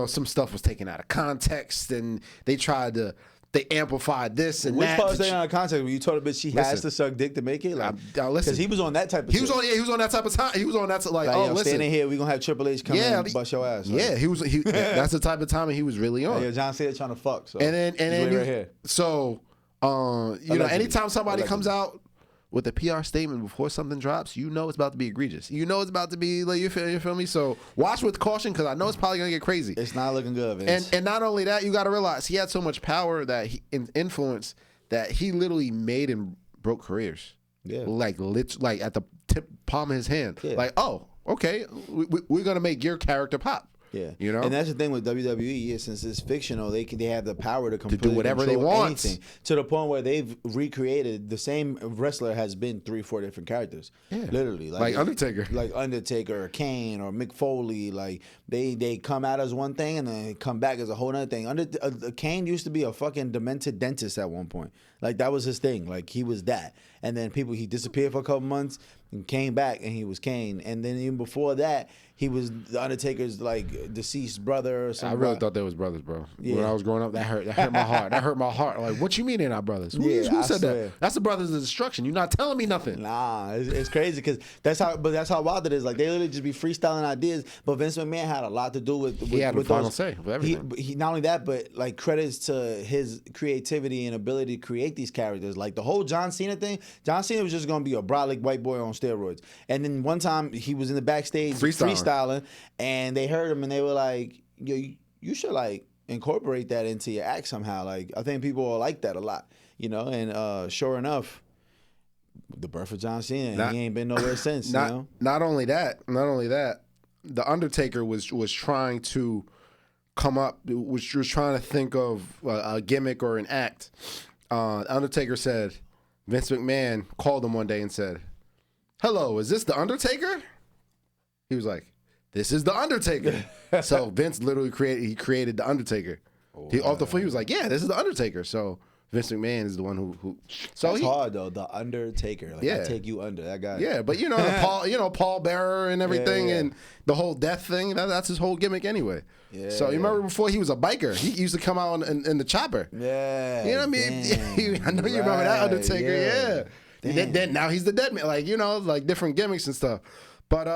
A: some stuff was taken out of context, and they tried to they amplified this and
B: Which
A: that.
B: part was taken out of context when you told a bitch she has to suck dick to make it? Like, because he was on that type of.
A: He was on that type of time. He was on that like oh, listen,
B: standing here, we gonna have Triple H come in and bust your ass. Like.
A: Yeah, he was. That's the type of time he was really on.
B: Yeah, John Cena trying to fuck. So.
A: And then
B: right here.
A: So you know, anytime somebody comes out with a PR statement before something drops, you know it's about to be egregious. You know it's about to be like you feel me. So watch with caution because I know it's probably gonna get crazy.
B: It's not looking good, Vince.
A: And not only that, you got to realize he had so much power that influence that he literally made and broke careers. Yeah, like at the palm of his hand. Yeah. Like, oh, okay, we're gonna make your character pop. Yeah, you know,
B: and that's the thing with WWE. Since it's fictional, they have the power to completely
A: do whatever they want.
B: Anything, to the point where they've recreated the same wrestler has been 3-4 different characters. Yeah, literally,
A: like
B: Undertaker, or Kane, or Mick Foley. Like they come out as one thing and then come back as a whole other thing. Kane used to be a fucking demented dentist at one point. Like that was his thing. Like he was that, and then he disappeared for a couple months and came back, and he was Kane. And then even before that, he was the Undertaker's like deceased brother or something.
A: I really thought they was brothers, bro. Yeah. When I was growing up, that hurt my heart. That hurt my heart. Like, what you mean they're not brothers? Who said that? That's the brothers of destruction. You're not telling me nothing.
B: Nah, it's crazy because that's how wild it is. Like they literally just be freestyling ideas. But Vince McMahon had a lot to do with
A: he had the final say with everything.
B: He not only that, but like credits to his creativity and ability to create these characters. Like the whole John Cena thing. John Cena was just gonna be a brolic white boy on steroids. And then one time he was in the backstage freestyling, and they heard him and they were like, "Yo, you should like incorporate that into your act somehow." Like I think people will like that a lot, you know. And sure enough, the birth of John Cena, he ain't been nowhere since.
A: Not only that, the Undertaker was trying to come up, was trying to think of a gimmick or an act. Undertaker said, Vince McMahon called him one day and said, "Hello, is this the Undertaker?" He was like, "This is the Undertaker." So Vince literally created the Undertaker. Oh, he off the phone, he was like, "Yeah, this is the Undertaker." So Vince McMahon is the one who. So
B: that's hard though, the Undertaker. Like, I take you under that guy.
A: Yeah, but you know, Paul Bearer and everything, and the whole death thing. That's his whole gimmick anyway. Yeah. So you remember before he was a biker, he used to come out in the chopper.
B: Yeah.
A: You know what I mean? I know you remember that Undertaker. Yeah. Then now he's the dead man. Like, you know, like different gimmicks and stuff. But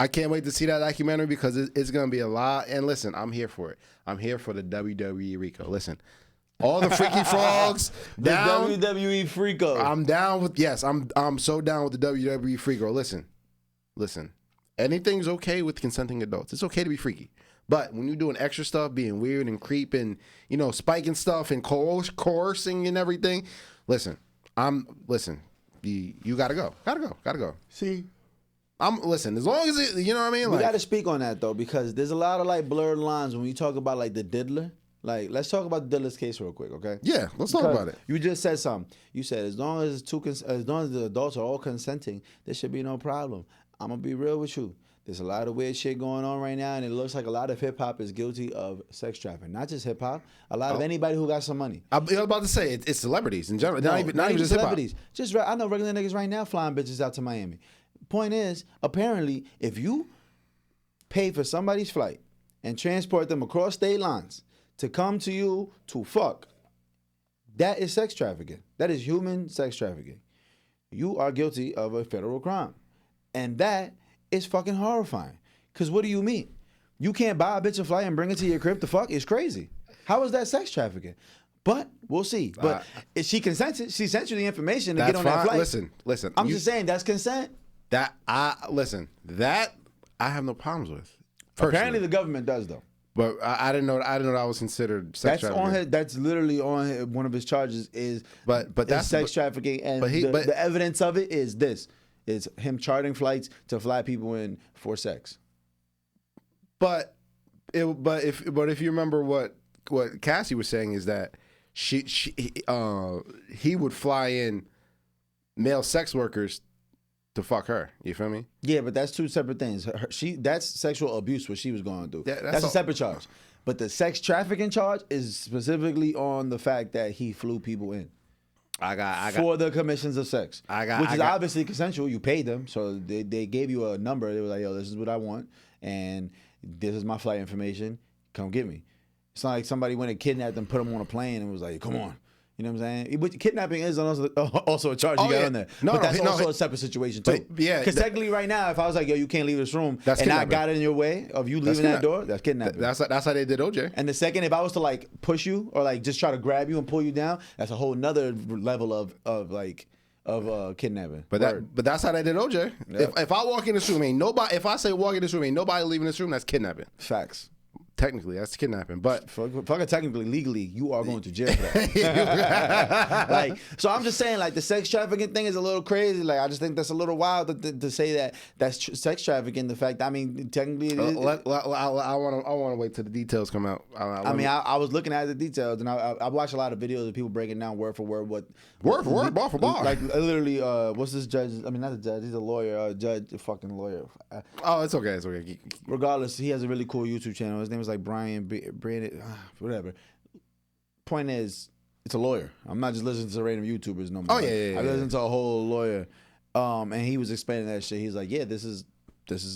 A: I can't wait to see that documentary because it's gonna be a lot. And listen, I'm here for it. I'm here for the WWE Rico. Listen. All the freaky frogs down.
B: The WWE Freako.
A: I'm down with I'm so down with the WWE Freako. Listen. Anything's okay with consenting adults. It's okay to be freaky. But when you're doing extra stuff, being weird and creeping, you know, spiking stuff and coercing and everything, listen, you gotta go. Gotta go.
B: See?
A: Listen, as long as it, you know what I mean?
B: We gotta speak on that though, because there's a lot of like blurred lines when we talk about like the diddler. Like, let's talk about the Diddler's case real quick, okay?
A: Yeah, let's talk about it.
B: You just said something. You said as long as the adults are all consenting, there should be no problem. I'm gonna be real with you. There's a lot of weird shit going on right now, and it looks like a lot of hip hop is guilty of sex trafficking. Not just hip hop. A lot of anybody who got some money.
A: I was about to say it's celebrities in general. Not even just
B: celebrities.
A: Hip-hop.
B: I know regular niggas right now flying bitches out to Miami. Point is, apparently, if you pay for somebody's flight and transport them across state lines to come to you to fuck, that is sex trafficking. That is human sex trafficking. You are guilty of a federal crime. And that is fucking horrifying. Because what do you mean? You can't buy a bitch a flight and bring it to your crib to fuck? It's crazy. How is that sex trafficking? But we'll see. But if she consented, she sent you the information to get on that flight.
A: Listen.
B: I'm just saying that's consent.
A: That I have no problems with. Personally.
B: Apparently the government does though.
A: But I didn't know that was considered sex trafficking.
B: That's literally on one of his charges is that's sex trafficking, and the evidence of it is this: is him chartering flights to fly people in for sex.
A: But if you remember what Cassie was saying is that he would fly in male sex workers to fuck her. You feel me?
B: Yeah, but that's two separate things. That's sexual abuse, what she was going through. Yeah, that's a separate charge. But the sex trafficking charge is specifically on the fact that he flew people in. I got for the commissions of sex. Which is obviously consensual. You paid them, so they gave you a number. They were like, "Yo, this is what I want, and this is my flight information. Come get me." It's not like somebody went and kidnapped them, put them on a plane, and was like, "Come on." You know what I'm saying? But kidnapping is also a charge you got on there. But that's also a separate situation too.
A: Yeah.
B: Because technically, right now, if I was like, "Yo, you can't leave this room," and I got in your way of you leaving that door, that's kidnapping.
A: That's how they did OJ.
B: And the second, if I was to like push you or like just try to grab you and pull you down, that's a whole nother level of kidnapping.
A: But that's how they did OJ. Yep. If I walk in this room, ain't nobody. If I say walk in this room, ain't nobody leaving this room. That's kidnapping.
B: Facts.
A: Technically, that's kidnapping, but
B: fucking technically, legally, you are going to jail for that. Like, so I'm just saying, like, the sex trafficking thing is a little crazy. Like, I just think that's a little wild to say that that's sex trafficking. The fact, I mean, technically, I
A: want to wait till the details come out.
B: I was looking at the details, and I watched a lot of videos of people breaking down word for word
A: word for word, bar for bar.
B: Like, literally, what's this judge? I mean, not a judge. He's a lawyer. A fucking lawyer.
A: Oh, it's okay. It's okay.
B: Regardless, he has a really cool YouTube channel. His name is like Brandon, whatever. Point is, it's a lawyer. I'm not just listening to random YouTubers no more.
A: Oh yeah.
B: I listen to a whole lawyer, and he was explaining that shit. He's like, yeah, this is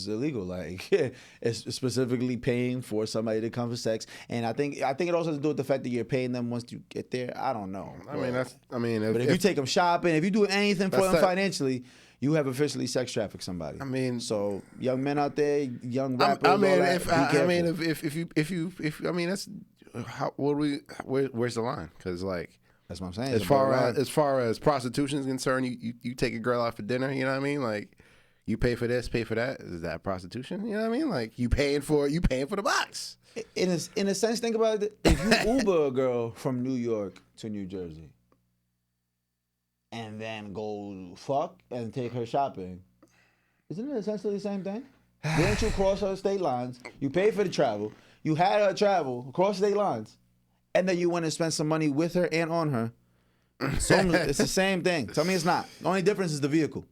B: illegal. Like, it's specifically paying for somebody to come for sex, and I think it also has to do with the fact that you're paying them once you get there. I don't know.
A: But
B: if you take them shopping, if you do anything for them financially, you have officially sex trafficked somebody.
A: I mean,
B: so young men out there, young rappers.
A: That's how. Where's the line? Because like,
B: that's what I'm saying.
A: As far as prostitution is concerned, you take a girl out for dinner. You know what I mean? Like, you pay for this, pay for that. Is that prostitution? You know what I mean? Like, you paying for the box.
B: In a sense, think about it. If you Uber a girl from New York to New Jersey, and then go fuck and take her shopping, isn't it essentially the same thing? Didn't you cross her state lines? You paid for the travel. You had her travel across state lines, and then you went and spent some money with her and on her. So it's the same thing. Tell me it's not. The only difference is the vehicle.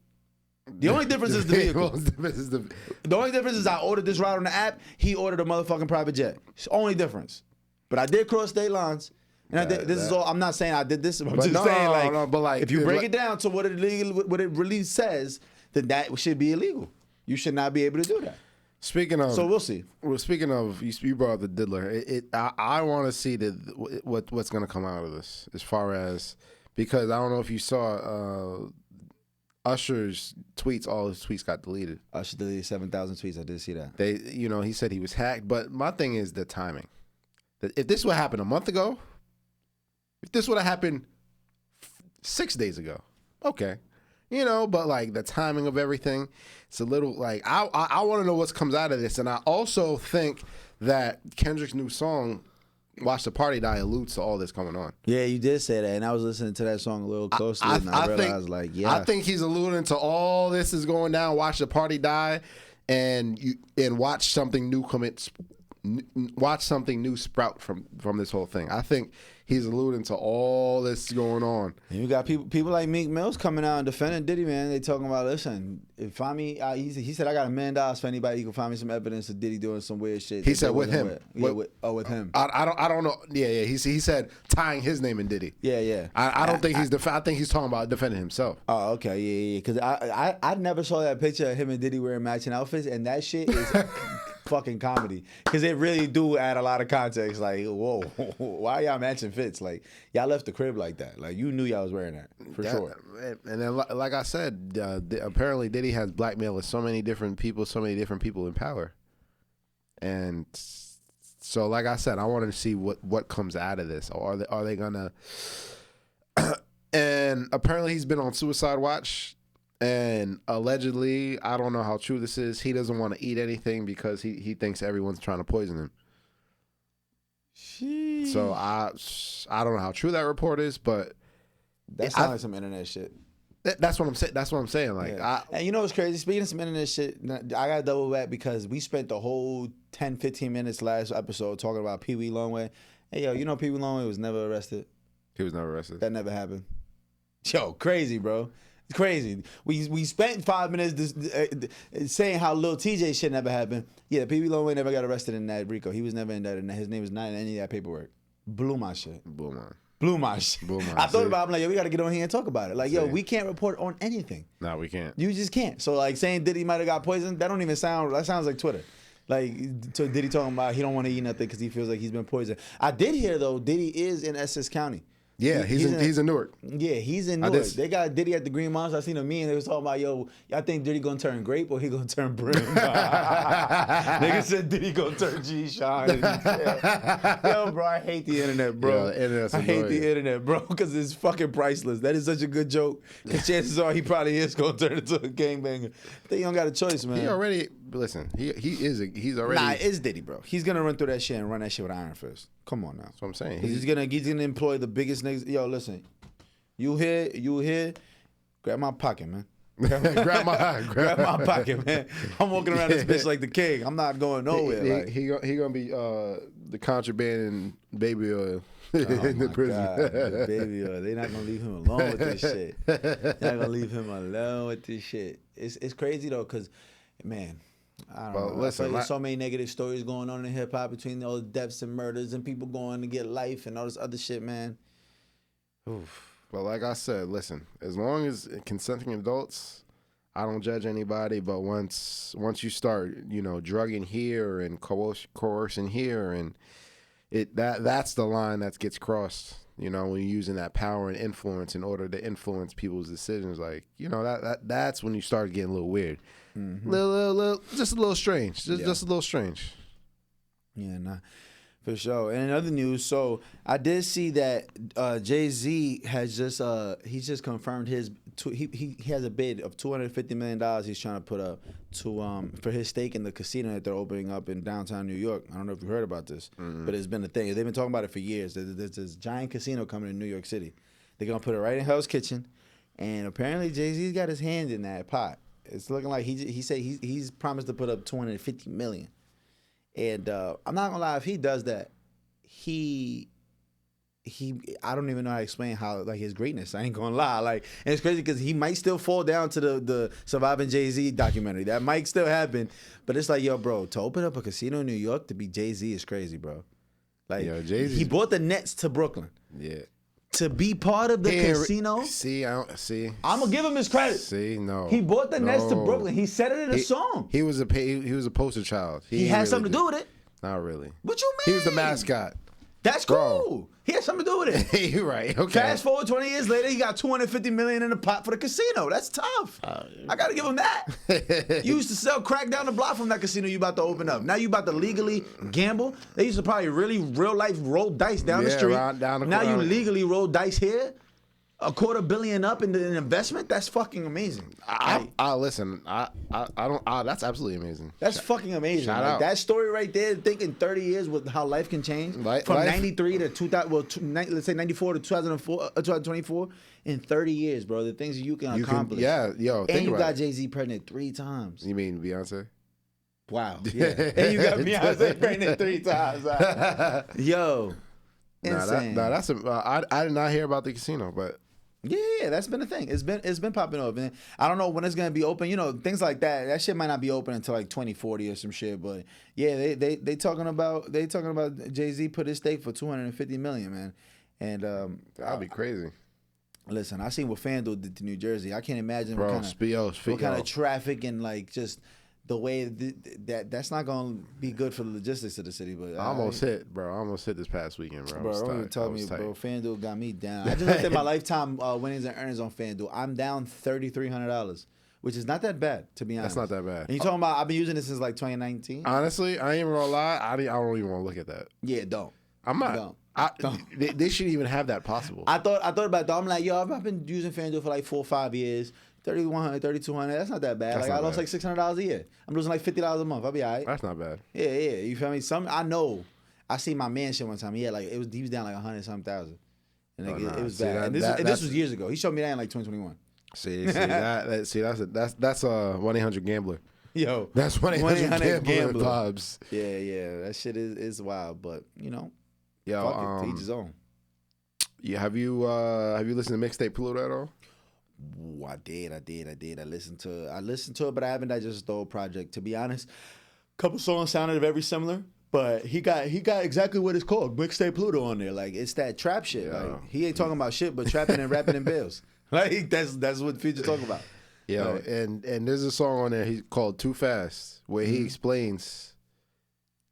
B: The only difference is the vehicle. The only difference is I ordered this ride on the app. He ordered a motherfucking private jet. It's the only difference. But I did cross state lines. And this is all. I'm not saying I did this. I'm just saying, like, if you break it down to what it really says, then that should be illegal. You should not be able to do that. So we'll see.
A: Well, speaking of, you brought up the diddler. I want to see what's going to come out of this, as far as, because I don't know if you saw Usher's tweets. All his tweets got deleted.
B: Usher deleted 7,000 tweets. I did see that.
A: He said he was hacked. But my thing is the timing. If this would happen a month ago. If this would have happened 6 days ago, okay, but like the timing of everything, it's a little like I want to know what comes out of this, and I also think that Kendrick's new song, "Watch the Party Die," alludes to all this going on.
B: Yeah, you did say that, and I was listening to that song a little closely, and I realized,
A: I think he's alluding to all this is going down. Watch the party die, and watch something new watch something new sprout from this whole thing. I think he's alluding to all this going on.
B: And you got people like Meek Mill's coming out and defending Diddy, man. They talking about, listen, find me. He said, I got $1 million for anybody who can find me some evidence of Diddy doing some weird shit.
A: He said with him.
B: With him.
A: I don't know. Yeah. He said tying his name in Diddy.
B: Yeah.
A: I don't think I think he's talking about defending himself.
B: Oh, okay. Yeah. Because I never saw that picture of him and Diddy wearing matching outfits, and that shit is fucking comedy. Because it really do add a lot of context. Like, whoa, why y'all matching fits? Like, y'all left the crib like that. Like, you knew y'all was wearing that for sure.
A: And then, like I said, apparently Diddy has blackmailed so many different people in power. And so, like I said, I wanted to see what comes out of this. Or are they gonna? And apparently he's been on suicide watch. And allegedly, I don't know how true this is, he doesn't want to eat anything because he thinks everyone's trying to poison him.
B: Sheesh.
A: So I don't know how true that report is, but
B: that sounds like some internet shit.
A: That's what I'm saying. That's what I'm saying. Like,
B: yeah. And you know what's crazy? Speaking of some internet shit, I got to double back because we spent the whole 10, 15 minutes last episode talking about Pee Wee Longway. Hey, yo, Pee Wee Longway was never arrested.
A: He was never arrested.
B: That never happened. Yo, crazy, bro. It's crazy. We spent 5 minutes saying how Lil TJ shit never happened. Yeah, Pee Wee Longway never got arrested in that Rico. He was never indicted. His name was not in any of that paperwork. Blew my shit.
A: Blew mine.
B: I thought about it. I'm like, yo, we got to get on here and talk about it. Like, yo, we can't report on anything.
A: No, we can't.
B: You just can't. So, like, saying Diddy might have got poisoned, that sounds like Twitter. Like, so Diddy talking about he don't want to eat nothing because he feels like he's been poisoned. I did hear though Diddy is in Essex County.
A: Yeah, he's in Newark.
B: Yeah, he's in Newark. They got Diddy at the Green Monster. I seen a meme. They was talking about, yo, y'all think Diddy gonna turn grape or he gonna turn brim? Nigga said Diddy gonna turn G-Shine. Yo, bro, I hate the internet, bro.
A: Yeah,
B: I hate the internet, bro, because it's fucking priceless. That is such a good joke. Because chances are he probably is gonna turn into a gangbanger. I think you don't got a choice, man.
A: He already, listen, he's already.
B: Nah, it's Diddy, bro. He's gonna run through that shit and run that shit with Iron Fist. Come on now.
A: That's what I'm saying.
B: He's gonna employ the biggest niggas. Yo, listen, you here? Grab my pocket, man.
A: grab
B: my pocket, man. I'm walking around this bitch like the king. I'm not going nowhere.
A: He gonna be the contraband and baby oil in the prison.
B: God, the baby oil. They're not gonna leave him alone with this shit. They're not gonna leave him alone with this shit. It's crazy though, cause man. I don't know.
A: Listen,
B: there's so many negative stories going on in hip hop between all the deaths and murders and people going to get life and all this other shit, man.
A: Oof. But like I said, listen, as long as consenting adults, I don't judge anybody. But once you start, drugging here and coercing here, and that's the line that gets crossed. When you're using that power and influence in order to influence people's decisions, like that's when you start getting a little weird. Mm-hmm. Just a little strange. Just a little strange.
B: Yeah, nah, for sure. And in other news, so I did see that Jay-Z has he's just confirmed he has a bid of $250 million he's trying to put up for his stake in the casino that they're opening up in downtown New York. I don't know if you heard about this, but it's been a thing. They've been talking about it for years. There's this giant casino coming in New York City. They're gonna put it right in Hell's Kitchen, and apparently Jay-Z's got his hand in that pot. It's looking like he said he's promised to put up $250 million, and I'm not gonna lie, if he does that, I don't even know how to explain how like his greatness. I ain't gonna lie, like, and it's crazy because he might still fall down to the Surviving Jay-Z documentary. That might still happen, but it's like, yo, bro, to open up a casino in New York to be Jay-Z is crazy, bro. Like, he brought the Nets to Brooklyn.
A: Yeah.
B: To be part of the casino.
A: See. I'm
B: gonna give him his credit.
A: No.
B: He brought the Nets to Brooklyn. He said it in a song.
A: He was a poster child.
B: He had something to do with it.
A: Not really.
B: What you mean?
A: He was the mascot.
B: That's cool. He had something to do with
A: it. You're right. Okay.
B: Fast forward 20 years later, he got $250 million in the pot for the casino. That's tough. I gotta give him that. You used to sell crack down the block from that casino you about to open up. Now you about to legally gamble. They used to probably really real life roll dice down the street. Now you legally roll dice here. $250 million up in an investment? That's fucking amazing.
A: Listen. I don't. That's absolutely amazing.
B: That's fucking amazing.
A: Shout out.
B: That story right there. Thinking 30 years with how life can change from 93 to 2000. Well, let's say 94 to 2024. In 30 years, bro, the things you can accomplish.
A: And you
B: got Jay-Z pregnant 3 times.
A: You mean Beyonce?
B: Wow. Yeah. And you got Beyonce pregnant 3 times. Yo. Insane.
A: I did not hear about the casino, but.
B: Yeah, that's been a thing. It's been popping up, and I don't know when it's gonna be open. Things like that. That shit might not be open until like 2040 or some shit. But yeah, they talking about Jay-Z put his stake for $250 million, man. And
A: that'd be crazy.
B: Listen, I seen what FanDuel did to New Jersey. I can't imagine
A: what
B: kind of traffic and like just the way that's not gonna be good for the logistics of the city. But
A: I almost hit this past weekend, bro.
B: Bro, don't tell me, bro. FanDuel got me down. I just looked at my lifetime winnings and earnings on FanDuel. I'm down $3,300, which is not that bad, to be honest.
A: That's not that bad.
B: And you talking about I've been using this since like 2019.
A: Honestly, I ain't even gonna lie. I don't even want to look at that.
B: Yeah, don't.
A: I'm not. They shouldn't even have that possible.
B: I thought about that. I'm like, yo, I've been using FanDuel for like 4 or 5 years. 3,100, 3,200. That's not that bad. I lost like $600 a year. I'm losing like $50 a month. I'll be all right.
A: That's not bad.
B: Yeah. You feel me? I know. I seen my man shit one time. He was down like 100-something thousand, and it was bad. This was years ago. He showed me that in like 2021.
A: See that's a 1-800-GAMBLER.
B: Yo,
A: that's 1-800-GAMBLER vibes.
B: Yeah. That shit is wild, but
A: yo,
B: fuck it, to each his own.
A: Yeah, have you listened to Mixtape Pluto at all?
B: Ooh, I did. I listened to it, but I haven't digested the whole project. To be honest, a couple songs sounded very similar, but he got exactly what it's called, Mixtape Pluto on there. Like, it's that trap shit. Yeah. Like, he ain't talking about shit, but trapping and rapping and bills. Like, that's what Future talking about.
A: Yeah, right. and there's a song on there called Too Fast where he explains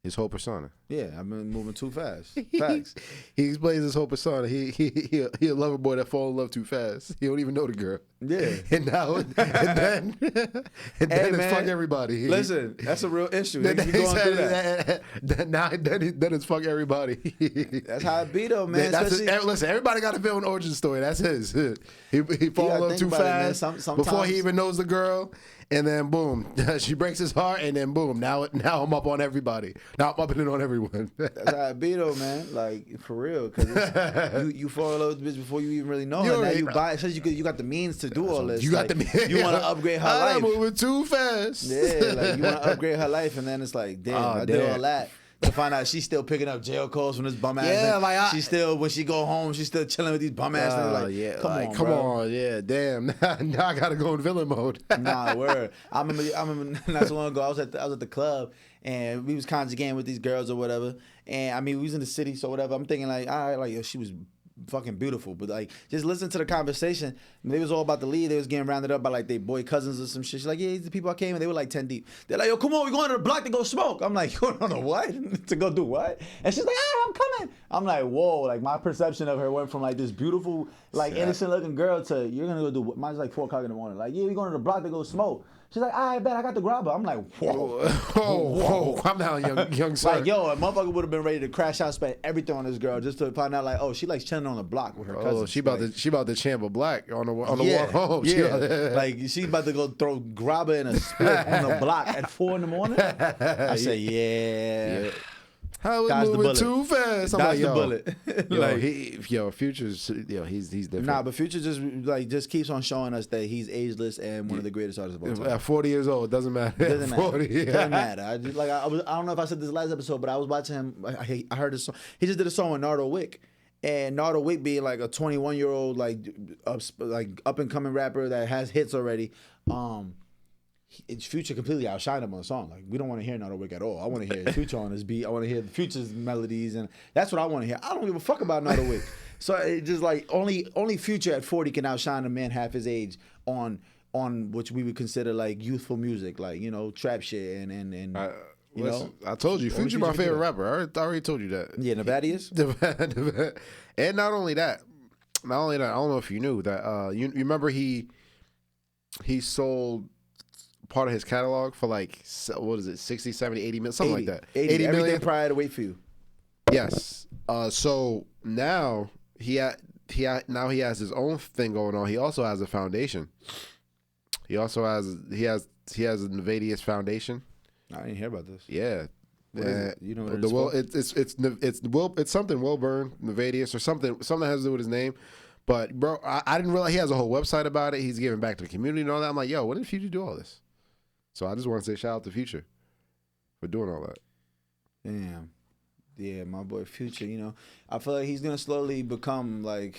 A: His whole persona.
B: Yeah, I've been moving too fast. Facts.
A: He explains his whole persona. He a lover boy that fall in love too fast. He don't even know the girl.
B: Yeah.
A: And now and then it's fuck everybody.
B: Listen, that's a real issue. Then
A: it's fuck everybody.
B: That's how it be though, man.
A: Listen, everybody got a villain origin story. That's his. He fall in love too fast before he even knows the girl. And then boom, she breaks his heart, and then boom, now I'm up on everybody. Now I'm up and in on everyone.
B: That's how it be though, man. Like for real, because you fall in love with the bitch before you even really know her. Now you buy it, so you got the means to do all this.
A: You got the means.
B: You want to upgrade her life.
A: I'm moving too fast.
B: Yeah, like you want to upgrade her life, and then it's like, damn, I did all that. To find out she's still picking up jail calls from this bum ass.
A: Yeah, like
B: she's still when she go home, she's still chilling with these bum ass. Like,
A: yeah,
B: come
A: on, yeah, damn. Now I gotta go in villain mode.
B: Nah, word. I remember not so long ago. I was at the club and we was conjugating with these girls or whatever. And I mean, we was in the city, so whatever. I'm thinking like, all right, like yo, she was fucking beautiful, but like just listen to the conversation. They was all about to leave. They was getting rounded up by like their boy cousins or some shit. She's like, yeah, these the people I came, and they were like 10 deep. They're like, yo, come on, we going to the block to go smoke. I'm like, you don't know what to go do what? And she's like, I'm coming. I'm like, whoa, like my perception of her went from like this beautiful, like innocent looking girl to you're gonna go do what? Mine's like 4 o'clock in the morning. Like, yeah, we going to the block to go smoke. She's like, all right, bet I got the grabber. I'm like, whoa.
A: Calm down, young sir.
B: Like, yo, a motherfucker would have been ready to crash out, spend everything on this girl just to find out, like, oh, she likes chilling on the block with her cousins.
A: Oh, she about to champ a black on the walk home.
B: Yeah, like she about to go throw grabber in a split on the block at 4 in the morning. I say, yeah.
A: How was moving too fast? I'm
B: Dodge
A: like,
B: the bullet.
A: Like, Future's, he's different.
B: Nah, but Future just keeps on showing us that he's ageless and one of the greatest artists of all time.
A: At 40 years old, it doesn't matter.
B: It doesn't matter. 40, yeah. Doesn't matter. I don't know if I said this last episode, but I was watching him. I heard this song. He just did a song with Nardo Wick. And Nardo Wick being like a 21-year-old like up and coming rapper that has hits already. Future completely outshined him on the song. Like we don't want to hear Nardo Wick at all. I want to hear Future on this beat. I want to hear Future's melodies, and that's what I want to hear. I don't give a fuck about Nardo Wick. So it just like only Future at 40 can outshine a man half his age on which we would consider like youthful music, like trap shit and.
A: I told you, Future my favorite rapper. I already told you that.
B: Yeah, Nevada is.
A: And not only that, I don't know if you knew that. You remember he sold part of his catalog for like, what is it, 60, 70, 80 million, something
B: 80,
A: like that.
B: 80
A: million.
B: Everything prior to Wait For You.
A: Yes. So now he has his own thing going on. He also has a foundation. He has a Nevadius Foundation.
B: I didn't hear about this.
A: Yeah.
B: What is it? You know what
A: it's something Wilburn, Nevadius, or something that has to do with his name. But bro, I didn't realize he has a whole website about it. He's giving back to the community and all that. I'm like, yo, when did Future do all this? So I just want to say shout out to Future for doing all that.
B: Damn. Yeah, my boy Future, I feel like he's going to slowly become an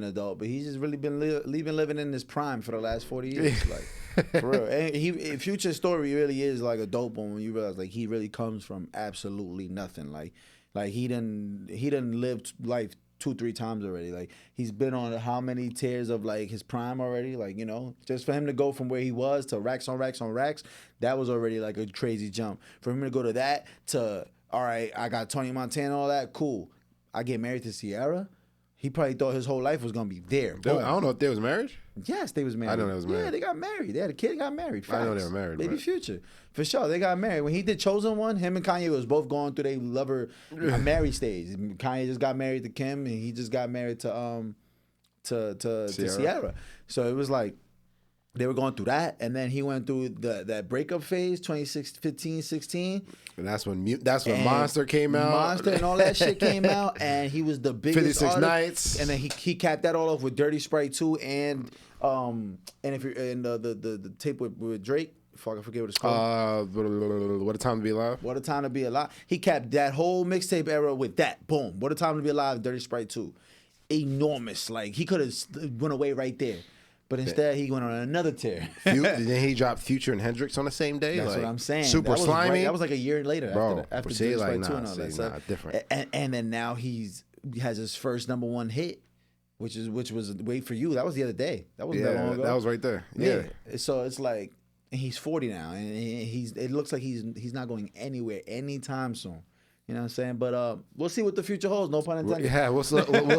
B: adult, but he's just really been living in his prime for the last 40 years. Like, for real. And Future's story really is like a dope one when you realize like he really comes from absolutely nothing. Like he done lived life 2-3 times already. Like he's been on how many tiers of like his prime already. Like just for him to go from where he was to racks on racks on racks, that was already like a crazy jump. For him to go to that to all right, I got Tony Montana, all that cool. I get married to Sierra. He probably thought his whole life was gonna be there.
A: I don't know if there was marriage.
B: Yes, they was married.
A: I know they was married.
B: Yeah, they got married. They had a kid and got married. Facts.
A: I know they were married.
B: Baby Future. For sure, they got married. When he did Chosen One, him and Kanye was both going through their lover married stage. Kanye just got married to Kim, and he just got married to Sierra. So it was like they were going through that, and then he went through that breakup phase, 2015, 16.
A: And that's when Monster came out.
B: Monster and all that shit came out, and he was the biggest
A: 56
B: artist.
A: Nights.
B: And then he capped that all off with Dirty Sprite 2 and if you're in the tape with Drake. Fuck, I forget what it's called.
A: What a Time to Be Alive.
B: What a Time to Be Alive. He capped that whole mixtape era with that. Boom. What a Time to Be Alive, Dirty Sprite 2. Enormous. Like, he could have went away right there. But instead, he went on another tear.
A: Then he dropped Future and Hendrix on the same day.
B: That's what I'm saying.
A: Super slimy.
B: That was like a year later.
A: Bro,
B: after
A: Dirty Sprite
B: 2 and all that stuff.
A: Different.
B: And then now he has his first #1 hit, which was Wait For You. That was the other day. That wasn't that long ago.
A: That was right there. Yeah.
B: So it's like, and he's 40 now, and it looks like he's not going anywhere anytime soon. You know what I'm saying? But we'll see what the future holds. No pun intended.
A: Yeah, we'll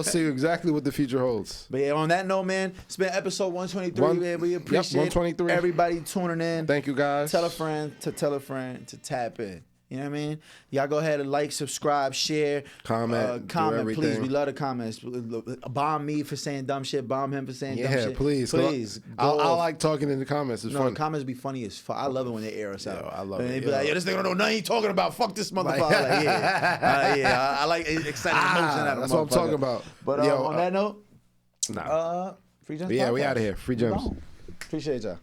A: see exactly what the future holds.
B: But yeah, on that note, man, it's been episode 123, man. We appreciate
A: 123.
B: Everybody tuning in.
A: Thank you, guys.
B: Tell a friend to tap in. You know what I mean? Y'all go ahead and like, subscribe, share, comment. Please, we love the comments. Bomb me for saying dumb shit. Bomb him for saying dumb shit.
A: Yeah, please. I like talking in the comments. It's fun.
B: The comments be funny as fuck. I love it when they air us out.
A: I love it.
B: They be like, yo, this nigga don't know nothing he talking about. Fuck this motherfucker. Like, yeah. I like excited emotion out of
A: that's what I'm talking about.
B: But on that note, free gems.
A: Yeah, we out of here. Free gems.
B: Appreciate y'all.